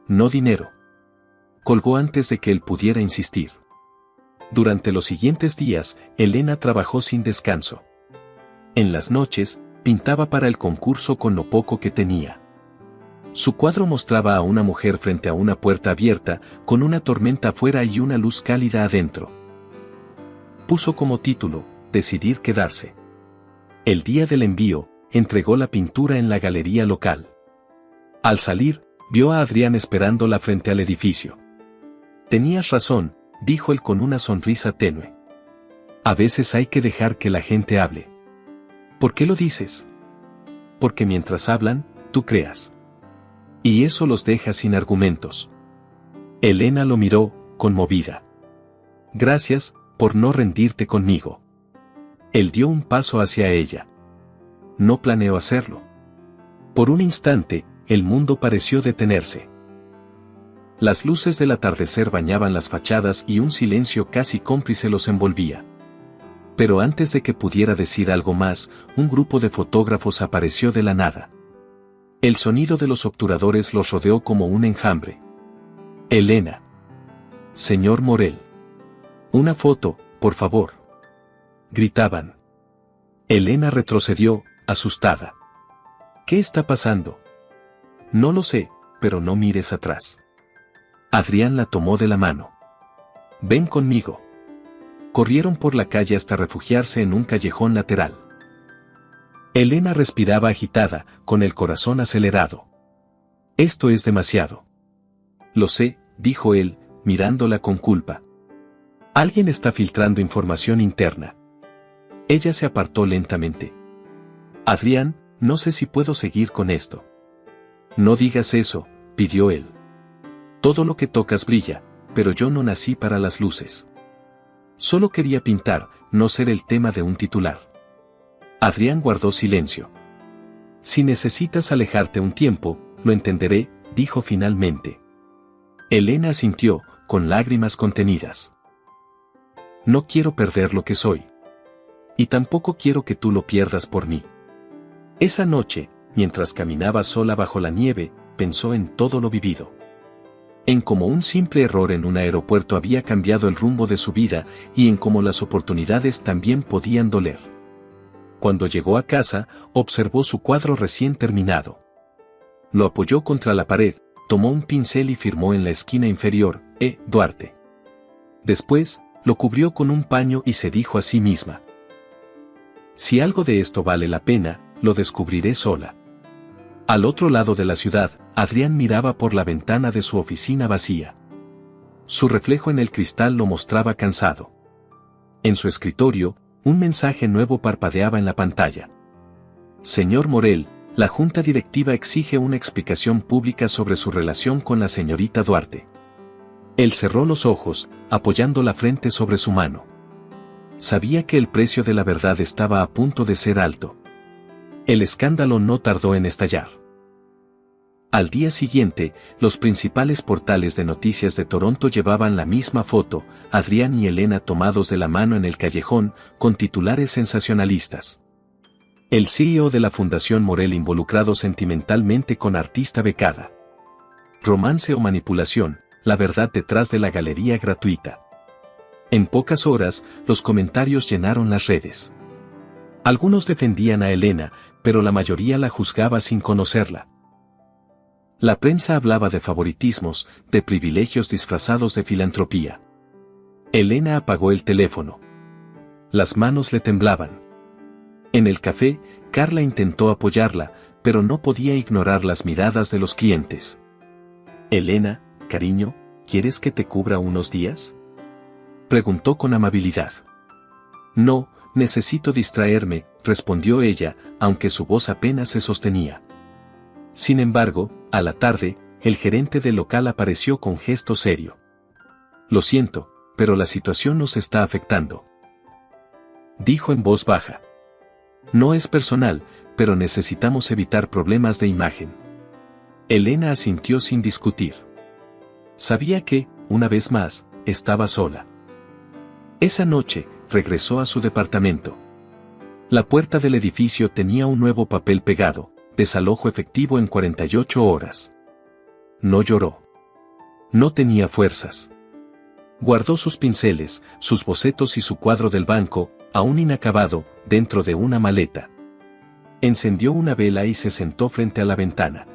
No dinero. Colgó antes de que él pudiera insistir. Durante los siguientes días, Elena trabajó sin descanso. En las noches, pintaba para el concurso con lo poco que tenía. Su cuadro mostraba a una mujer frente a una puerta abierta, con una tormenta afuera y una luz cálida adentro. Puso como título, Decidir quedarse. El día del envío, entregó la pintura en la galería local. Al salir, vio a Adrián esperándola frente al edificio. Tenías razón, dijo él con una sonrisa tenue. A veces hay que dejar que la gente hable. ¿Por qué lo dices? Porque mientras hablan, tú creas. Y eso los deja sin argumentos. Elena lo miró, conmovida. Gracias, por no rendirte conmigo. Él dio un paso hacia ella. No planeó hacerlo. Por un instante, el mundo pareció detenerse. Las luces del atardecer bañaban las fachadas y un silencio casi cómplice los envolvía. Pero antes de que pudiera decir algo más, un grupo de fotógrafos apareció de la nada. El sonido de los obturadores los rodeó como un enjambre. Elena. Señor Morel. Una foto, por favor. Gritaban. Elena retrocedió, asustada. ¿Qué está pasando? No lo sé, pero no mires atrás. Adrián la tomó de la mano. Ven conmigo. Corrieron por la calle hasta refugiarse en un callejón lateral. Elena respiraba agitada, con el corazón acelerado. Esto es demasiado. Lo sé, dijo él, mirándola con culpa. Alguien está filtrando información interna. Ella se apartó lentamente. Adrián, no sé si puedo seguir con esto. No digas eso, pidió él. Todo lo que tocas brilla, pero yo no nací para las luces. Solo quería pintar, no ser el tema de un titular. Adrián guardó silencio. Si necesitas alejarte un tiempo, lo entenderé, dijo finalmente. Elena asintió, con lágrimas contenidas. No quiero perder lo que soy. Y tampoco quiero que tú lo pierdas por mí. Esa noche, mientras caminaba sola bajo la nieve, pensó en todo lo vivido. En cómo un simple error en un aeropuerto había cambiado el rumbo de su vida y en cómo las oportunidades también podían doler. Cuando llegó a casa, observó su cuadro recién terminado. Lo apoyó contra la pared, tomó un pincel y firmó en la esquina inferior, E. Duarte. Después, lo cubrió con un paño y se dijo a sí misma. Si algo de esto vale la pena, lo descubriré sola. Al otro lado de la ciudad, Adrián miraba por la ventana de su oficina vacía. Su reflejo en el cristal lo mostraba cansado. En su escritorio, un mensaje nuevo parpadeaba en la pantalla. Señor Morel, la junta directiva exige una explicación pública sobre su relación con la señorita Duarte. Él cerró los ojos, apoyando la frente sobre su mano. Sabía que el precio de la verdad estaba a punto de ser alto. El escándalo no tardó en estallar. Al día siguiente, los principales portales de noticias de Toronto llevaban la misma foto, Adrián y Elena tomados de la mano en el callejón, con titulares sensacionalistas. El CEO de la Fundación Morel involucrado sentimentalmente con artista becada. Romance o manipulación, la verdad detrás de la galería gratuita. En pocas horas, los comentarios llenaron las redes. Algunos defendían a Elena, pero la mayoría la juzgaba sin conocerla. La prensa hablaba de favoritismos, de privilegios disfrazados de filantropía. Elena apagó el teléfono. Las manos le temblaban. En el café, Carla intentó apoyarla, pero no podía ignorar las miradas de los clientes. Elena, cariño, ¿quieres que te cubra unos días? Preguntó con amabilidad. No, necesito distraerme, respondió ella, aunque su voz apenas se sostenía. Sin embargo, a la tarde, el gerente del local apareció con gesto serio. Lo siento, pero la situación nos está afectando. Dijo en voz baja. No es personal, pero necesitamos evitar problemas de imagen. Elena asintió sin discutir. Sabía que, una vez más, estaba sola. Esa noche, regresó a su departamento. La puerta del edificio tenía un nuevo papel pegado, desalojo efectivo en 48 horas. No lloró. No tenía fuerzas. Guardó sus pinceles, sus bocetos y su cuadro del banco, aún inacabado, dentro de una maleta. Encendió una vela y se sentó frente a la ventana.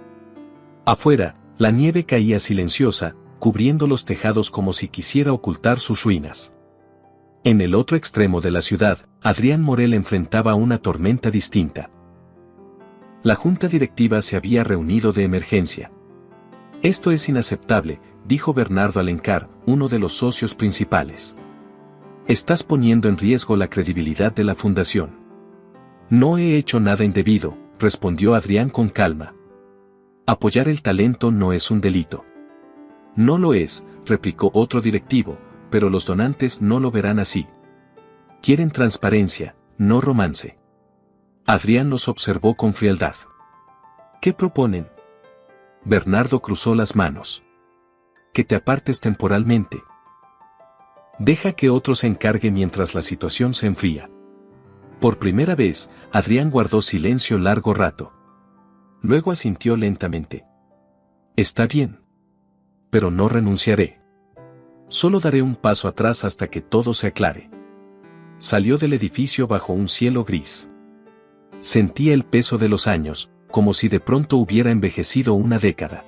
Afuera, la nieve caía silenciosa, cubriendo los tejados como si quisiera ocultar sus ruinas. En el otro extremo de la ciudad, Adrián Morel enfrentaba una tormenta distinta. La junta directiva se había reunido de emergencia. Esto es inaceptable, dijo Bernardo Alencar, uno de los socios principales. Estás poniendo en riesgo la credibilidad de la fundación. No he hecho nada indebido, respondió Adrián con calma. Apoyar el talento no es un delito. No lo es, replicó otro directivo, pero los donantes no lo verán así. Quieren transparencia, no romance. Adrián los observó con frialdad. ¿Qué proponen? Bernardo cruzó las manos. que te apartes temporalmente. Deja que otro se encargue mientras la situación se enfría. Por primera vez, Adrián guardó silencio largo rato. Luego asintió lentamente. Está bien. Pero no renunciaré. Solo daré un paso atrás hasta que todo se aclare. Salió del edificio bajo un cielo gris. Sentía el peso de los años, como si de pronto hubiera envejecido una década.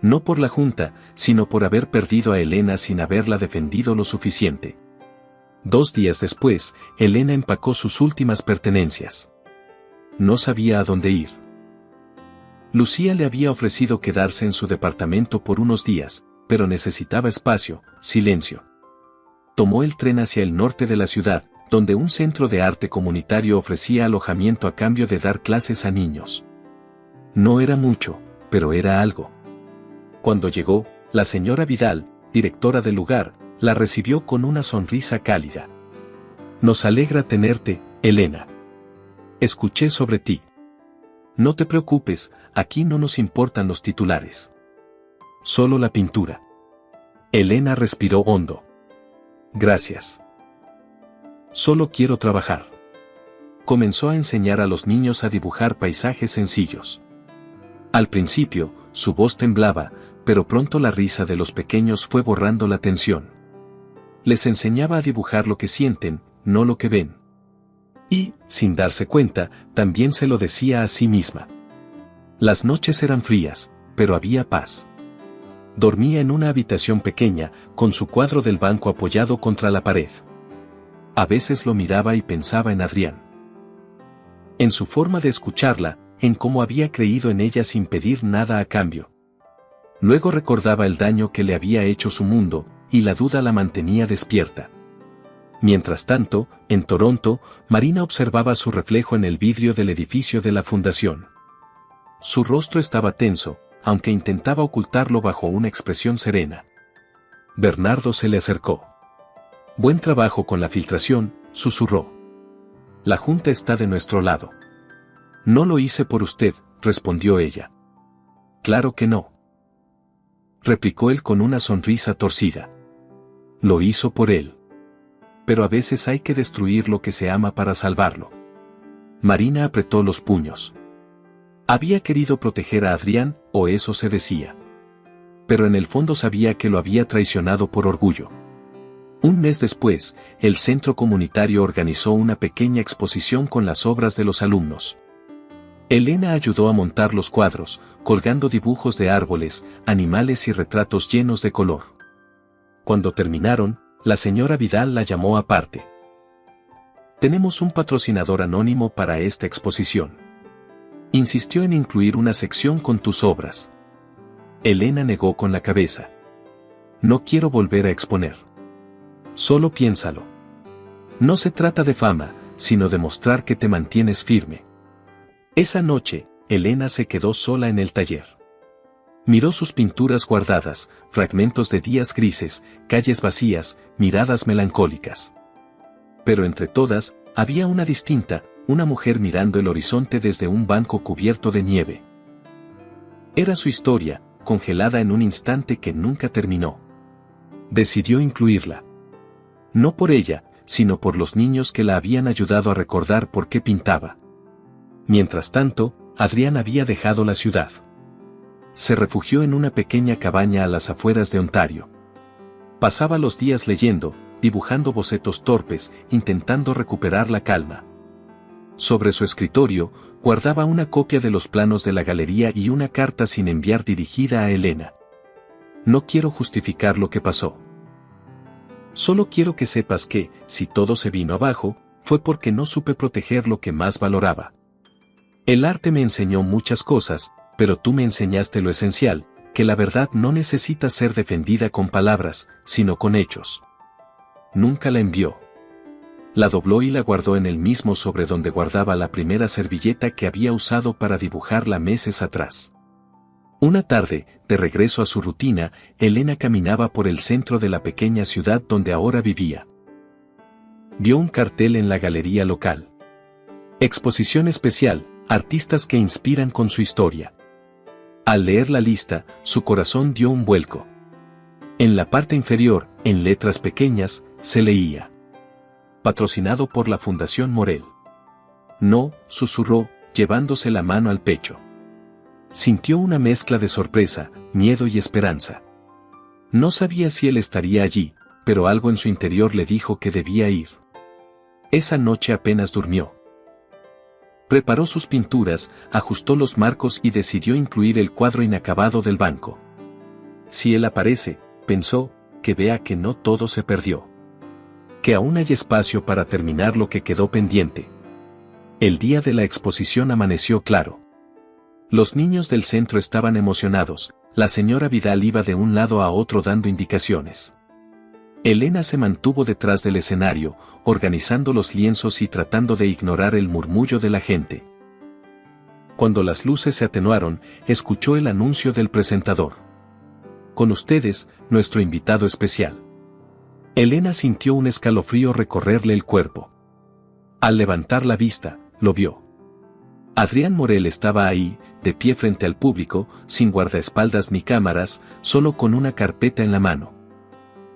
No por la junta, sino por haber perdido a Elena sin haberla defendido lo suficiente. 2 días después, Elena empacó sus últimas pertenencias. No sabía a dónde ir. Lucía le había ofrecido quedarse en su departamento por unos días, pero necesitaba espacio, silencio. Tomó el tren hacia el norte de la ciudad, donde un centro de arte comunitario ofrecía alojamiento a cambio de dar clases a niños. No era mucho, pero era algo. Cuando llegó, la señora Vidal, directora del lugar, la recibió con una sonrisa cálida. Nos alegra tenerte, Elena. Escuché sobre ti. No te preocupes, aquí no nos importan los titulares. Solo la pintura. Elena respiró hondo. Gracias. Solo quiero trabajar. Comenzó a enseñar a los niños a dibujar paisajes sencillos. Al principio, su voz temblaba, pero pronto la risa de los pequeños fue borrando la tensión. Les enseñaba a dibujar lo que sienten, no lo que ven. Y, sin darse cuenta, también se lo decía a sí misma. Las noches eran frías, pero había paz. Dormía en una habitación pequeña, con su cuadro del banco apoyado contra la pared. A veces lo miraba y pensaba en Adrián. En su forma de escucharla, en cómo había creído en ella sin pedir nada a cambio. Luego recordaba el daño que le había hecho su mundo, y la duda la mantenía despierta. Mientras tanto, en Toronto, Marina observaba su reflejo en el vidrio del edificio de la fundación. Su rostro estaba tenso, aunque intentaba ocultarlo bajo una expresión serena. Bernardo se le acercó. Buen trabajo con la filtración, susurró. La junta está de nuestro lado. No lo hice por usted, respondió ella. Claro que no. Replicó él con una sonrisa torcida. Lo hizo por él. Pero a veces hay que destruir lo que se ama para salvarlo. Marina apretó los puños. Había querido proteger a Adrián, o eso se decía. Pero en el fondo sabía que lo había traicionado por orgullo. Un mes después, el centro comunitario organizó una pequeña exposición con las obras de los alumnos. Elena ayudó a montar los cuadros, colgando dibujos de árboles, animales y retratos llenos de color. Cuando terminaron, la señora Vidal la llamó aparte. Tenemos un patrocinador anónimo para esta exposición. Insistió en incluir una sección con tus obras. Elena negó con la cabeza. No quiero volver a exponer. Solo piénsalo. No se trata de fama, sino de mostrar que te mantienes firme. Esa noche, Elena se quedó sola en el taller. Miró sus pinturas guardadas, fragmentos de días grises, calles vacías, miradas melancólicas. Pero entre todas, había una distinta, una mujer mirando el horizonte desde un banco cubierto de nieve. Era su historia, congelada en un instante que nunca terminó. Decidió incluirla. No por ella, sino por los niños que la habían ayudado a recordar por qué pintaba. Mientras tanto, Adrián había dejado la ciudad. Se refugió en una pequeña cabaña a las afueras de Ontario. Pasaba los días leyendo, dibujando bocetos torpes, intentando recuperar la calma. Sobre su escritorio, guardaba una copia de los planos de la galería y una carta sin enviar dirigida a Elena. No quiero justificar lo que pasó. Solo quiero que sepas que, si todo se vino abajo, fue porque no supe proteger lo que más valoraba. El arte me enseñó muchas cosas, pero tú me enseñaste lo esencial, que la verdad no necesita ser defendida con palabras, sino con hechos. Nunca la envió. La dobló y la guardó en el mismo sobre donde guardaba la primera servilleta que había usado para dibujarla meses atrás. Una tarde, de regreso a su rutina, Elena caminaba por el centro de la pequeña ciudad donde ahora vivía. Vio un cartel en la galería local. Exposición especial, artistas que inspiran con su historia. Al leer la lista, su corazón dio un vuelco. En la parte inferior, en letras pequeñas, se leía: patrocinado por la Fundación Morel. No, susurró, llevándose la mano al pecho. Sintió una mezcla de sorpresa, miedo y esperanza. No sabía si él estaría allí, pero algo en su interior le dijo que debía ir. Esa noche apenas durmió. Preparó sus pinturas, ajustó los marcos y decidió incluir el cuadro inacabado del banco. Si él aparece, pensó, que vea que no todo se perdió. Que aún hay espacio para terminar lo que quedó pendiente. El día de la exposición amaneció claro. Los niños del centro estaban emocionados, la señora Vidal iba de un lado a otro dando indicaciones. Elena se mantuvo detrás del escenario, organizando los lienzos y tratando de ignorar el murmullo de la gente. Cuando las luces se atenuaron, escuchó el anuncio del presentador. Con ustedes, nuestro invitado especial. Elena sintió un escalofrío recorrerle el cuerpo. Al levantar la vista, lo vio. Adrián Morel estaba ahí, de pie frente al público, sin guardaespaldas ni cámaras, solo con una carpeta en la mano.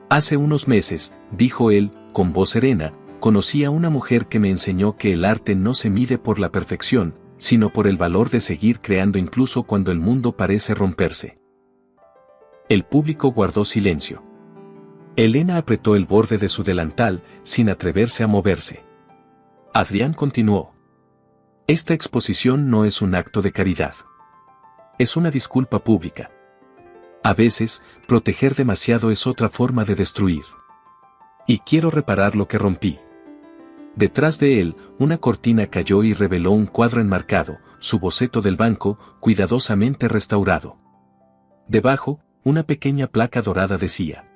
Hace unos meses, dijo él, con voz serena, conocí a una mujer que me enseñó que el arte no se mide por la perfección, sino por el valor de seguir creando incluso cuando el mundo parece romperse. El público guardó silencio. Elena apretó el borde de su delantal, sin atreverse a moverse. Adrián continuó. Esta exposición no es un acto de caridad. Es una disculpa pública. A veces, proteger demasiado es otra forma de destruir. Y quiero reparar lo que rompí. Detrás de él, una cortina cayó y reveló un cuadro enmarcado, su boceto del banco, cuidadosamente restaurado. Debajo, una pequeña placa dorada decía: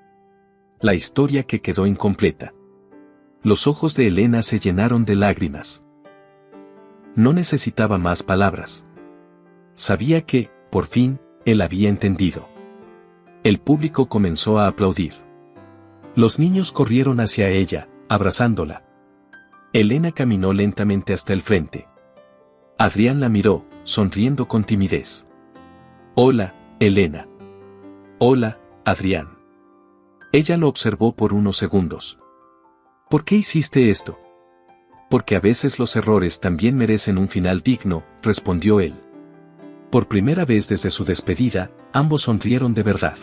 la historia que quedó incompleta. Los ojos de Elena se llenaron de lágrimas. No necesitaba más palabras. Sabía que, por fin, él había entendido. El público comenzó a aplaudir. Los niños corrieron hacia ella, abrazándola. Elena caminó lentamente hasta el frente. Adrián la miró, sonriendo con timidez. Hola, Elena. Hola, Adrián. Ella lo observó por unos segundos. ¿Por qué hiciste esto? Porque a veces los errores también merecen un final digno, respondió él. Por primera vez desde su despedida, ambos sonrieron de verdad.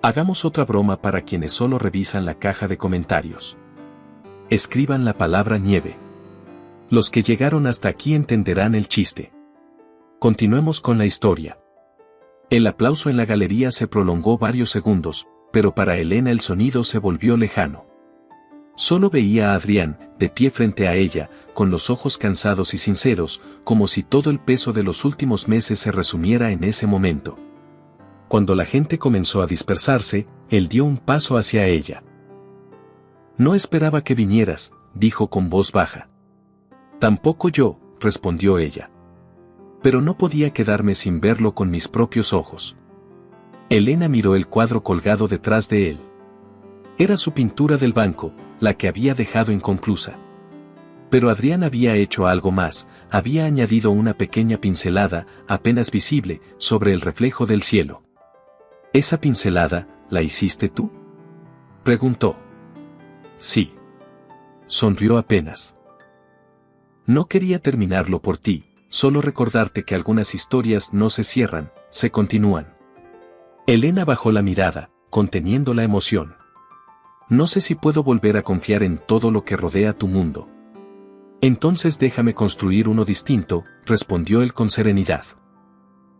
Hagamos otra broma para quienes solo revisan la caja de comentarios. Escriban la palabra nieve. Los que llegaron hasta aquí entenderán el chiste. Continuemos con la historia. El aplauso en la galería se prolongó varios segundos, pero para Elena el sonido se volvió lejano. Solo veía a Adrián, de pie frente a ella, con los ojos cansados y sinceros, como si todo el peso de los últimos meses se resumiera en ese momento. Cuando la gente comenzó a dispersarse, él dio un paso hacia ella. No esperaba que vinieras, dijo con voz baja. Tampoco yo, respondió ella. Pero no podía quedarme sin verlo con mis propios ojos. Elena miró el cuadro colgado detrás de él. Era su pintura del banco, la que había dejado inconclusa. Pero Adrián había hecho algo más, había añadido una pequeña pincelada, apenas visible, sobre el reflejo del cielo. ¿Esa pincelada, la hiciste tú?, preguntó. Sí. Sonrió apenas. No quería terminarlo por ti, solo recordarte que algunas historias no se cierran, se continúan. Elena bajó la mirada, conteniendo la emoción. No sé si puedo volver a confiar en todo lo que rodea tu mundo. Entonces déjame construir uno distinto, respondió él con serenidad.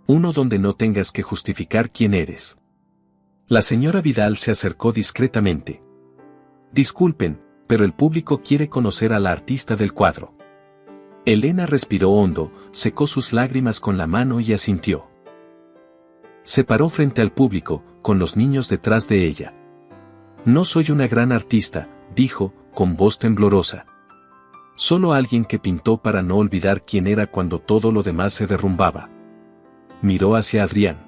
Uno donde no tengas que justificar quién eres. La señora Vidal se acercó discretamente. Disculpen, pero el público quiere conocer a la artista del cuadro. Elena respiró hondo, secó sus lágrimas con la mano y asintió. Se paró frente al público, con los niños detrás de ella. No soy una gran artista, dijo, con voz temblorosa. Solo alguien que pintó para no olvidar quién era cuando todo lo demás se derrumbaba. Miró hacia Adrián.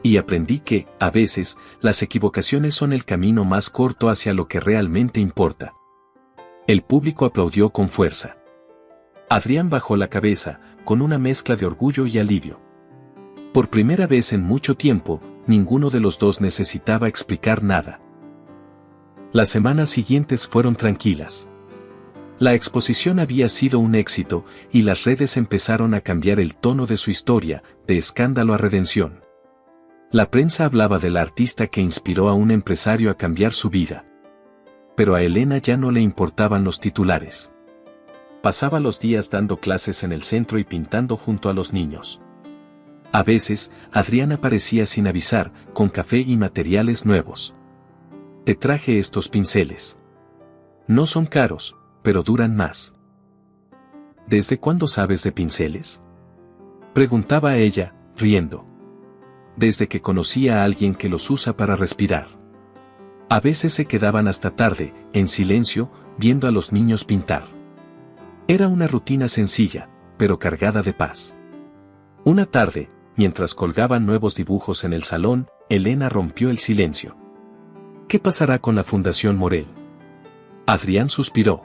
Y aprendí que, a veces, las equivocaciones son el camino más corto hacia lo que realmente importa. El público aplaudió con fuerza. Adrián bajó la cabeza, con una mezcla de orgullo y alivio. Por primera vez en mucho tiempo, ninguno de los dos necesitaba explicar nada. Las semanas siguientes fueron tranquilas. La exposición había sido un éxito y las redes empezaron a cambiar el tono de su historia, de escándalo a redención. La prensa hablaba de la artista que inspiró a un empresario a cambiar su vida. Pero a Elena ya no le importaban los titulares. Pasaba los días dando clases en el centro y pintando junto a los niños. A veces, Adrián aparecía sin avisar, con café y materiales nuevos. Te traje estos pinceles. No son caros, pero duran más. ¿Desde cuándo sabes de pinceles? Preguntaba ella, riendo. Desde que conocí a alguien que los usa para respirar. A veces se quedaban hasta tarde, en silencio, viendo a los niños pintar. Era una rutina sencilla, pero cargada de paz. Una tarde, mientras colgaban nuevos dibujos en el salón, Elena rompió el silencio. ¿Qué pasará con la Fundación Morel? Adrián suspiró.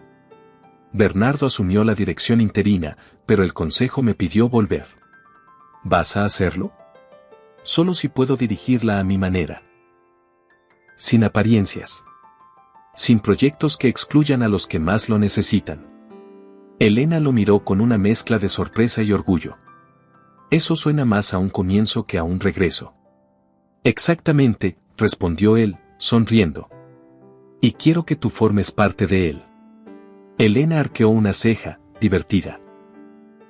Bernardo asumió la dirección interina, pero el consejo me pidió volver. ¿Vas a hacerlo? Solo si puedo dirigirla a mi manera. Sin apariencias. Sin proyectos que excluyan a los que más lo necesitan. Elena lo miró con una mezcla de sorpresa y orgullo. Eso suena más a un comienzo que a un regreso. Exactamente, respondió él, sonriendo. Y quiero que tú formes parte de él. Elena arqueó una ceja, divertida.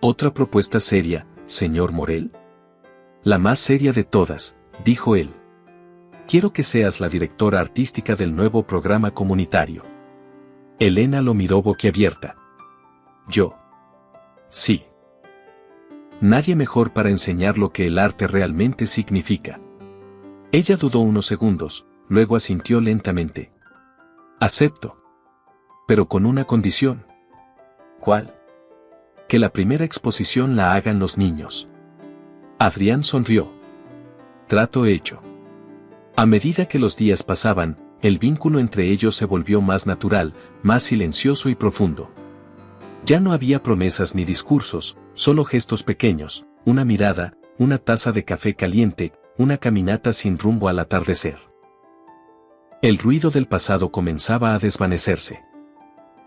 ¿Otra propuesta seria, señor Morel? La más seria de todas, dijo él. Quiero que seas la directora artística del nuevo programa comunitario. Elena lo miró boquiabierta. ¿Yo? Sí. Nadie mejor para enseñar lo que el arte realmente significa. Ella dudó unos segundos, luego asintió lentamente. Acepto. Pero con una condición. ¿Cuál? Que la primera exposición la hagan los niños. Adrián sonrió. Trato hecho. A medida que los días pasaban, el vínculo entre ellos se volvió más natural, más silencioso y profundo. Ya no había promesas ni discursos, solo gestos pequeños, una mirada, una taza de café caliente, una caminata sin rumbo al atardecer. El ruido del pasado comenzaba a desvanecerse.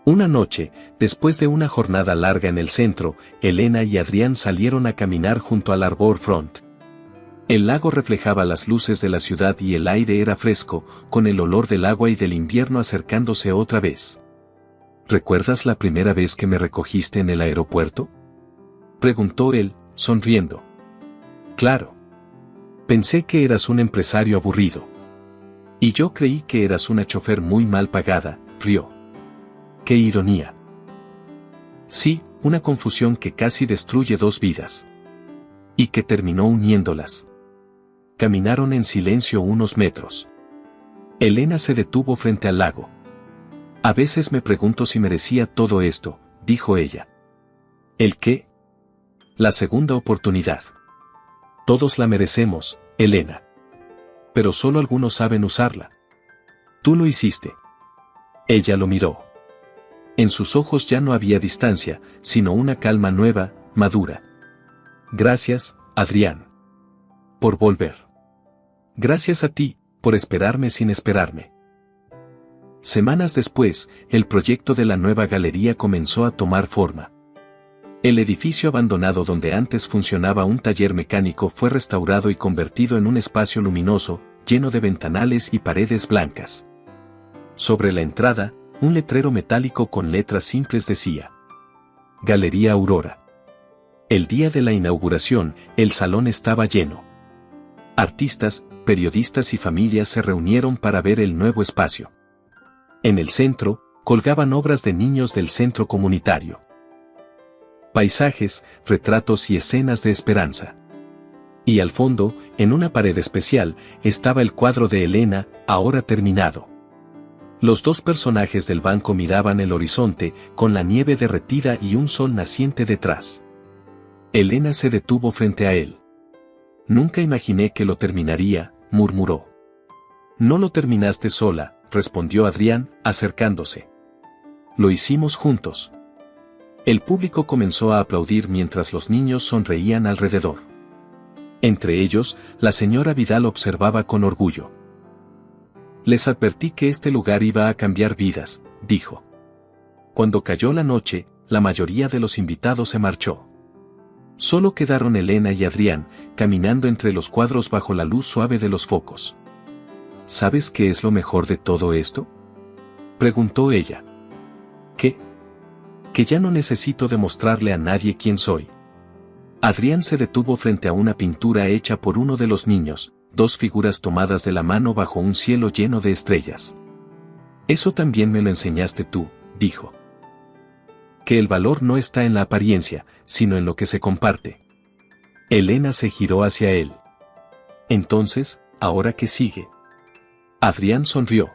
Una noche, después de una jornada larga en el centro, Elena y Adrián salieron a caminar junto al Arbor Front. El lago reflejaba las luces de la ciudad y el aire era fresco, con el olor del agua y del invierno acercándose otra vez. ¿Recuerdas la primera vez que me recogiste en el aeropuerto? Preguntó él, sonriendo. Claro. Pensé que eras un empresario aburrido. Y yo creí que eras una chofer muy mal pagada, rió. ¡Qué ironía! Sí, una confusión que casi destruye dos vidas. Y que terminó uniéndolas. Caminaron en silencio unos metros. Elena se detuvo frente al lago. A veces me pregunto si merecía todo esto, dijo ella. ¿El qué? La segunda oportunidad. Todos la merecemos, Elena. Pero solo algunos saben usarla. Tú lo hiciste. Ella lo miró. En sus ojos ya no había distancia, sino una calma nueva, madura. Gracias, Adrián. Por volver. Gracias a ti, por esperarme sin esperarme. Semanas después, el proyecto de la nueva galería comenzó a tomar forma. El edificio abandonado donde antes funcionaba un taller mecánico fue restaurado y convertido en un espacio luminoso, lleno de ventanales y paredes blancas. Sobre la entrada, un letrero metálico con letras simples decía: Galería Aurora. El día de la inauguración, el salón estaba lleno. Artistas, periodistas y familias se reunieron para ver el nuevo espacio. En el centro, colgaban obras de niños del centro comunitario. Paisajes, retratos y escenas de esperanza. Y al fondo, en una pared especial, estaba el cuadro de Elena, ahora terminado. Los dos personajes del banco miraban el horizonte, con la nieve derretida y un sol naciente detrás. Elena se detuvo frente a él. Nunca imaginé que lo terminaría, murmuró. No lo terminaste sola, respondió Adrián, acercándose. Lo hicimos juntos. El público comenzó a aplaudir mientras los niños sonreían alrededor. Entre ellos, la señora Vidal observaba con orgullo. Les advertí que este lugar iba a cambiar vidas, dijo. Cuando cayó la noche, la mayoría de los invitados se marchó. Solo quedaron Elena y Adrián, caminando entre los cuadros bajo la luz suave de los focos. ¿Sabes qué es lo mejor de todo esto?, preguntó ella. ¿Qué? Que ya no necesito demostrarle a nadie quién soy. Adrián se detuvo frente a una pintura hecha por uno de los niños, dos figuras tomadas de la mano bajo un cielo lleno de estrellas. Eso también me lo enseñaste tú, dijo. Que el valor no está en la apariencia, sino en lo que se comparte. Elena se giró hacia él. Entonces, ¿ahora qué sigue? Adrián sonrió.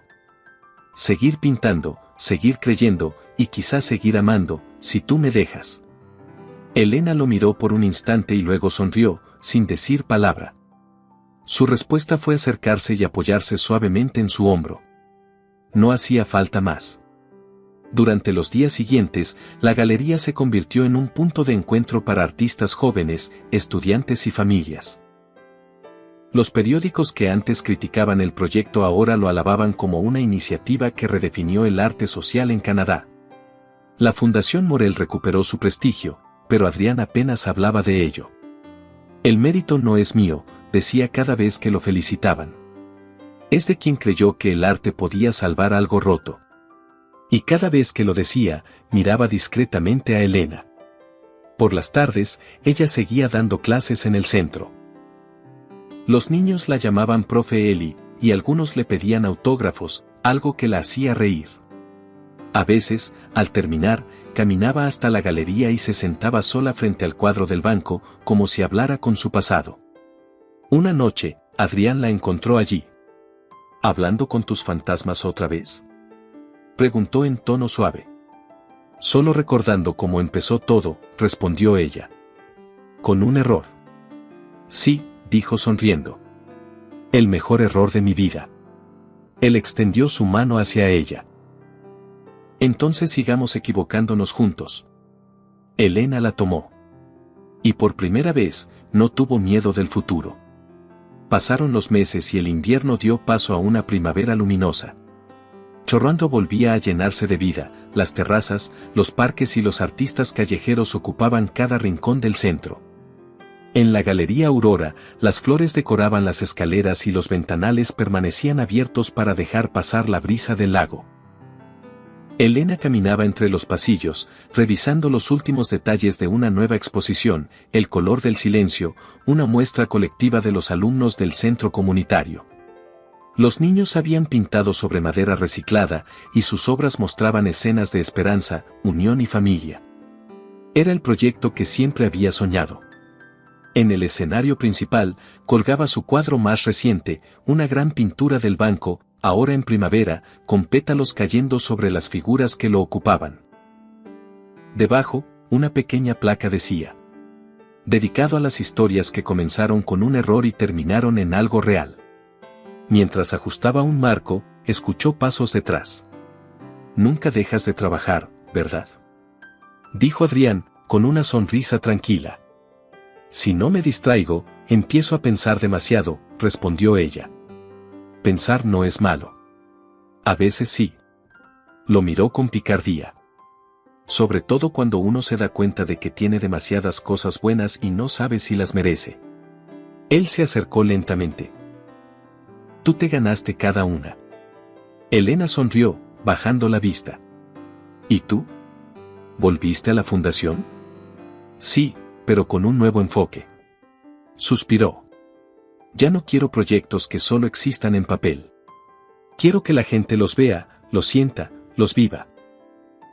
Seguir pintando, seguir creyendo, y quizás seguir amando, si tú me dejas. Elena lo miró por un instante y luego sonrió, sin decir palabra. Su respuesta fue acercarse y apoyarse suavemente en su hombro. No hacía falta más. Durante los días siguientes, la galería se convirtió en un punto de encuentro para artistas jóvenes, estudiantes y familias. Los periódicos que antes criticaban el proyecto ahora lo alababan como una iniciativa que redefinió el arte social en Canadá. La Fundación Morel recuperó su prestigio, pero Adrián apenas hablaba de ello. El mérito no es mío, decía cada vez que lo felicitaban. Es de quien creyó que el arte podía salvar algo roto. Y cada vez que lo decía, miraba discretamente a Elena. Por las tardes, ella seguía dando clases en el centro. Los niños la llamaban Profe Eli, y algunos le pedían autógrafos, algo que la hacía reír. A veces, al terminar, caminaba hasta la galería y se sentaba sola frente al cuadro del banco, como si hablara con su pasado. Una noche, Adrián la encontró allí. ¿Hablando con tus fantasmas otra vez?, preguntó en tono suave. Solo recordando cómo empezó todo, respondió ella. Con un error. Sí, dijo sonriendo. El mejor error de mi vida. Él extendió su mano hacia ella. Entonces sigamos equivocándonos juntos. Elena la tomó. Y por primera vez, no tuvo miedo del futuro. Pasaron los meses y el invierno dio paso a una primavera luminosa. Toronto volvía a llenarse de vida, las terrazas, los parques y los artistas callejeros ocupaban cada rincón del centro. En la Galería Aurora, las flores decoraban las escaleras y los ventanales permanecían abiertos para dejar pasar la brisa del lago. Elena caminaba entre los pasillos, revisando los últimos detalles de una nueva exposición, El color del silencio, una muestra colectiva de los alumnos del centro comunitario. Los niños habían pintado sobre madera reciclada, y sus obras mostraban escenas de esperanza, unión y familia. Era el proyecto que siempre había soñado. En el escenario principal, colgaba su cuadro más reciente, una gran pintura del banco, ahora en primavera, con pétalos cayendo sobre las figuras que lo ocupaban. Debajo, una pequeña placa decía: dedicado a las historias que comenzaron con un error y terminaron en algo real. Mientras ajustaba un marco, escuchó pasos detrás. Nunca dejas de trabajar, ¿verdad?, dijo Adrián, con una sonrisa tranquila. Si no me distraigo, empiezo a pensar demasiado, respondió ella. Pensar no es malo. A veces sí. Lo miró con picardía. Sobre todo cuando uno se da cuenta de que tiene demasiadas cosas buenas y no sabe si las merece. Él se acercó lentamente. Tú te ganaste cada una. Elena sonrió, bajando la vista. ¿Y tú? ¿Volviste a la fundación? Sí, pero con un nuevo enfoque. Suspiró. Ya no quiero proyectos que solo existan en papel. Quiero que la gente los vea, los sienta, los viva.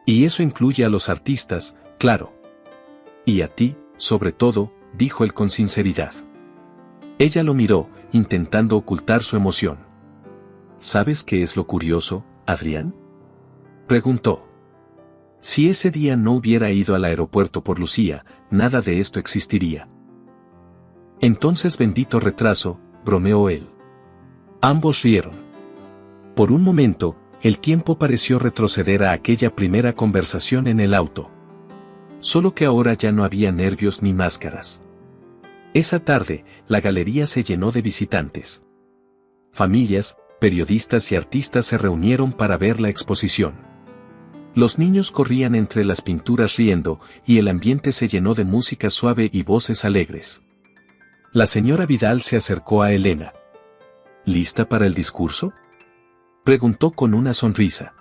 Y eso incluye a los artistas, claro. Y a ti, sobre todo, dijo él con sinceridad. Ella lo miró, intentando ocultar su emoción. ¿Sabes qué es lo curioso, Adrián?, preguntó. Si ese día no hubiera ido al aeropuerto por Lucía, nada de esto existiría. Entonces bendito retraso, bromeó él. Ambos rieron. Por un momento, el tiempo pareció retroceder a aquella primera conversación en el auto. Solo que ahora ya no había nervios ni máscaras. Esa tarde, la galería se llenó de visitantes. Familias, periodistas y artistas se reunieron para ver la exposición. Los niños corrían entre las pinturas riendo, y el ambiente se llenó de música suave y voces alegres. La señora Vidal se acercó a Elena. ¿Lista para el discurso?, preguntó con una sonrisa.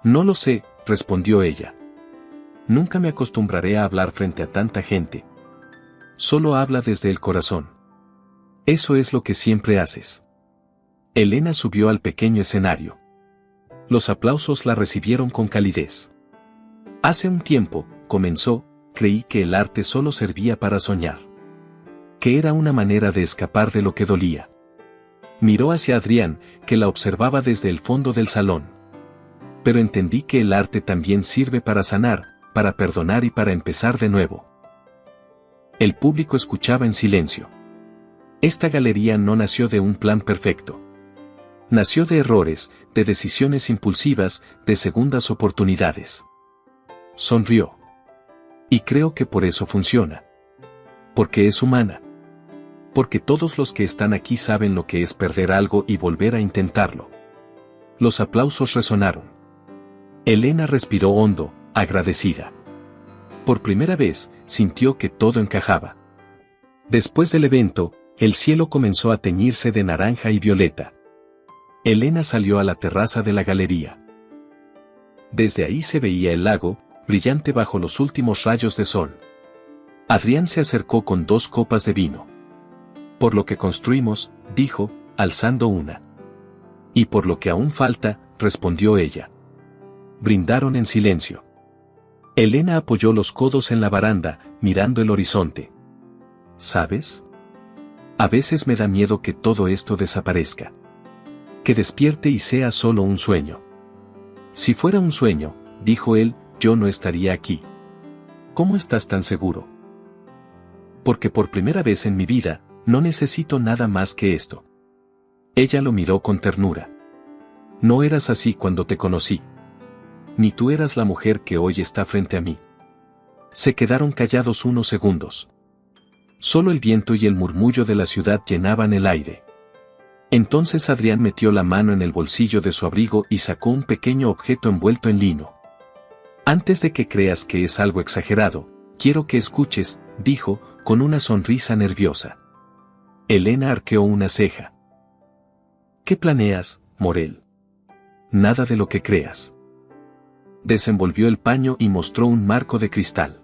No lo sé, respondió ella. Nunca me acostumbraré a hablar frente a tanta gente. Solo habla desde el corazón. Eso es lo que siempre haces. Elena subió al pequeño escenario. Los aplausos la recibieron con calidez. Hace un tiempo, comenzó, creí que el arte solo servía para soñar. Que era una manera de escapar de lo que dolía. Miró hacia Adrián, que la observaba desde el fondo del salón. Pero entendí que el arte también sirve para sanar, para perdonar y para empezar de nuevo. El público escuchaba en silencio. Esta galería no nació de un plan perfecto. Nació de errores, de decisiones impulsivas, de segundas oportunidades. Sonrió. Y creo que por eso funciona. Porque es humana. Porque todos los que están aquí saben lo que es perder algo y volver a intentarlo. Los aplausos resonaron. Elena respiró hondo, agradecida. Por primera vez, sintió que todo encajaba. Después del evento, el cielo comenzó a teñirse de naranja y violeta. Elena salió a la terraza de la galería. Desde ahí se veía el lago, brillante bajo los últimos rayos de sol. Adrián se acercó con 2 copas de vino. Por lo que construimos, dijo, alzando una. Y por lo que aún falta, respondió ella. Brindaron en silencio. Elena apoyó los codos en la baranda, mirando el horizonte. ¿Sabes? A veces me da miedo que todo esto desaparezca. Que despierte y sea solo un sueño. Si fuera un sueño, dijo él, yo no estaría aquí. ¿Cómo estás tan seguro? Porque por primera vez en mi vida, no necesito nada más que esto. Ella lo miró con ternura. No eras así cuando te conocí. Ni tú eras la mujer que hoy está frente a mí. Se quedaron callados unos segundos. Solo el viento y el murmullo de la ciudad llenaban el aire. Entonces Adrián metió la mano en el bolsillo de su abrigo y sacó un pequeño objeto envuelto en lino. Antes de que creas que es algo exagerado, quiero que escuches, dijo, con una sonrisa nerviosa. Elena arqueó una ceja. ¿Qué planeas, Morel? Nada de lo que creas. Desenvolvió el paño y mostró un marco de cristal.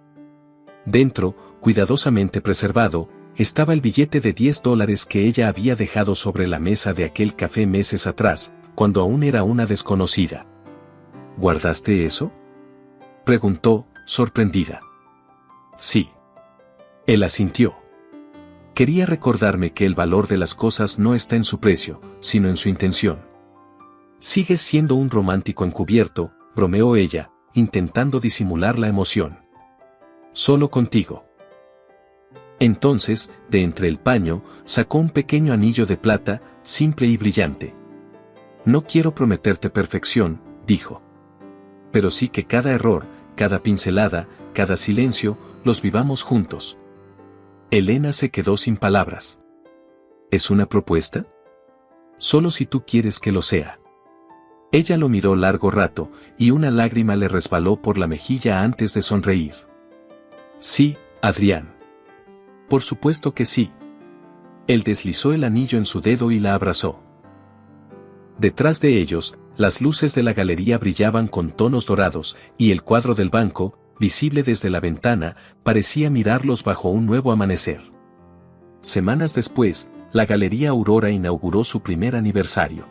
Dentro, cuidadosamente preservado, estaba el billete de $10 que ella había dejado sobre la mesa de aquel café meses atrás, cuando aún era una desconocida. ¿Guardaste eso?, preguntó, sorprendida. Sí. Él asintió. Quería recordarme que el valor de las cosas no está en su precio, sino en su intención. Sigues siendo un romántico encubierto, bromeó ella, intentando disimular la emoción. Solo contigo. Entonces, de entre el paño, sacó un pequeño anillo de plata, simple y brillante. No quiero prometerte perfección, dijo. Pero sí que cada error, cada pincelada, cada silencio, los vivamos juntos. Elena se quedó sin palabras. ¿Es una propuesta? Solo si tú quieres que lo sea. Ella lo miró largo rato, y una lágrima le resbaló por la mejilla antes de sonreír. Sí, Adrián. Por supuesto que sí. Él deslizó el anillo en su dedo y la abrazó. Detrás de ellos, las luces de la galería brillaban con tonos dorados, y el cuadro del banco, visible desde la ventana, parecía mirarlos bajo un nuevo amanecer. Semanas después, la Galería Aurora inauguró su primer aniversario.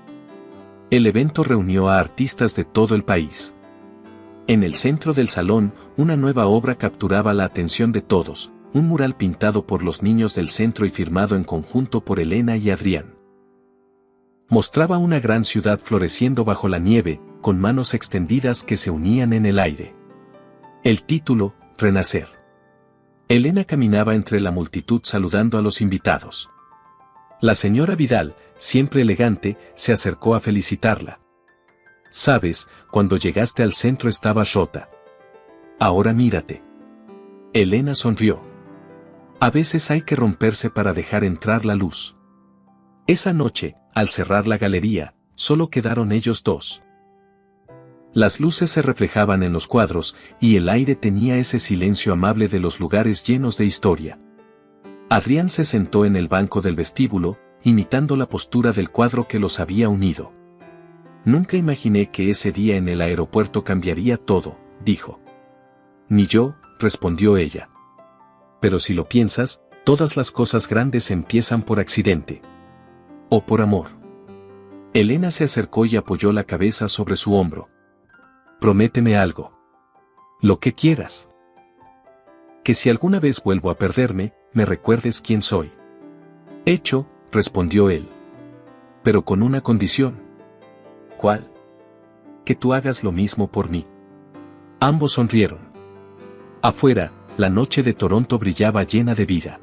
El evento reunió a artistas de todo el país. En el centro del salón, una nueva obra capturaba la atención de todos, un mural pintado por los niños del centro y firmado en conjunto por Elena y Adrián. Mostraba una gran ciudad floreciendo bajo la nieve, con manos extendidas que se unían en el aire. El título, Renacer. Elena caminaba entre la multitud saludando a los invitados. La señora Vidal, siempre elegante, se acercó a felicitarla. Sabes, cuando llegaste al centro estabas rota. Ahora mírate. Elena sonrió. A veces hay que romperse para dejar entrar la luz. Esa noche, al cerrar la galería, solo quedaron ellos dos. Las luces se reflejaban en los cuadros, y el aire tenía ese silencio amable de los lugares llenos de historia. Adrián se sentó en el banco del vestíbulo, imitando la postura del cuadro que los había unido. Nunca imaginé que ese día en el aeropuerto cambiaría todo, dijo. Ni yo, respondió ella. Pero si lo piensas, todas las cosas grandes empiezan por accidente. O por amor. Elena se acercó y apoyó la cabeza sobre su hombro. Prométeme algo. Lo que quieras. Que si alguna vez vuelvo a perderme, me recuerdes quién soy. Hecho, respondió él. Pero con una condición. ¿Cuál? Que tú hagas lo mismo por mí. Ambos sonrieron. Afuera, la noche de Toronto brillaba llena de vida.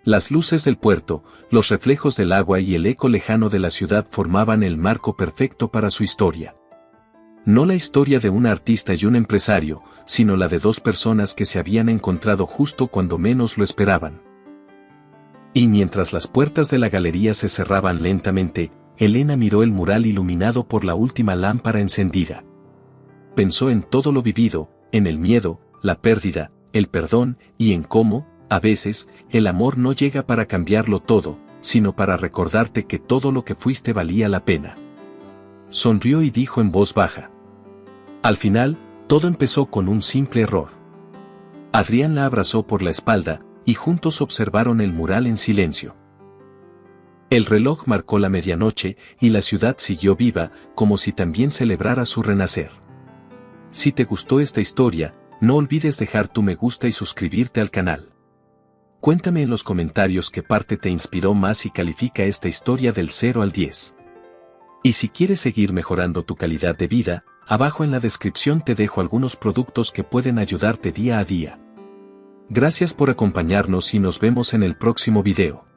Las luces del puerto, los reflejos del agua y el eco lejano de la ciudad formaban el marco perfecto para su historia. No la historia de un artista y un empresario, sino la de dos personas que se habían encontrado justo cuando menos lo esperaban. Y mientras las puertas de la galería se cerraban lentamente, Elena miró el mural iluminado por la última lámpara encendida. Pensó en todo lo vivido, en el miedo, la pérdida, el perdón, y en cómo, a veces, el amor no llega para cambiarlo todo, sino para recordarte que todo lo que fuiste valía la pena. Sonrió y dijo en voz baja. Al final, todo empezó con un simple error. Adrián la abrazó por la espalda, y juntos observaron el mural en silencio. El reloj marcó la medianoche, y la ciudad siguió viva, como si también celebrara su renacer. Si te gustó esta historia, no olvides dejar tu me gusta y suscribirte al canal. Cuéntame en los comentarios qué parte te inspiró más y califica esta historia del 0 al 10. Y si quieres seguir mejorando tu calidad de vida, abajo en la descripción te dejo algunos productos que pueden ayudarte día a día. Gracias por acompañarnos y nos vemos en el próximo video.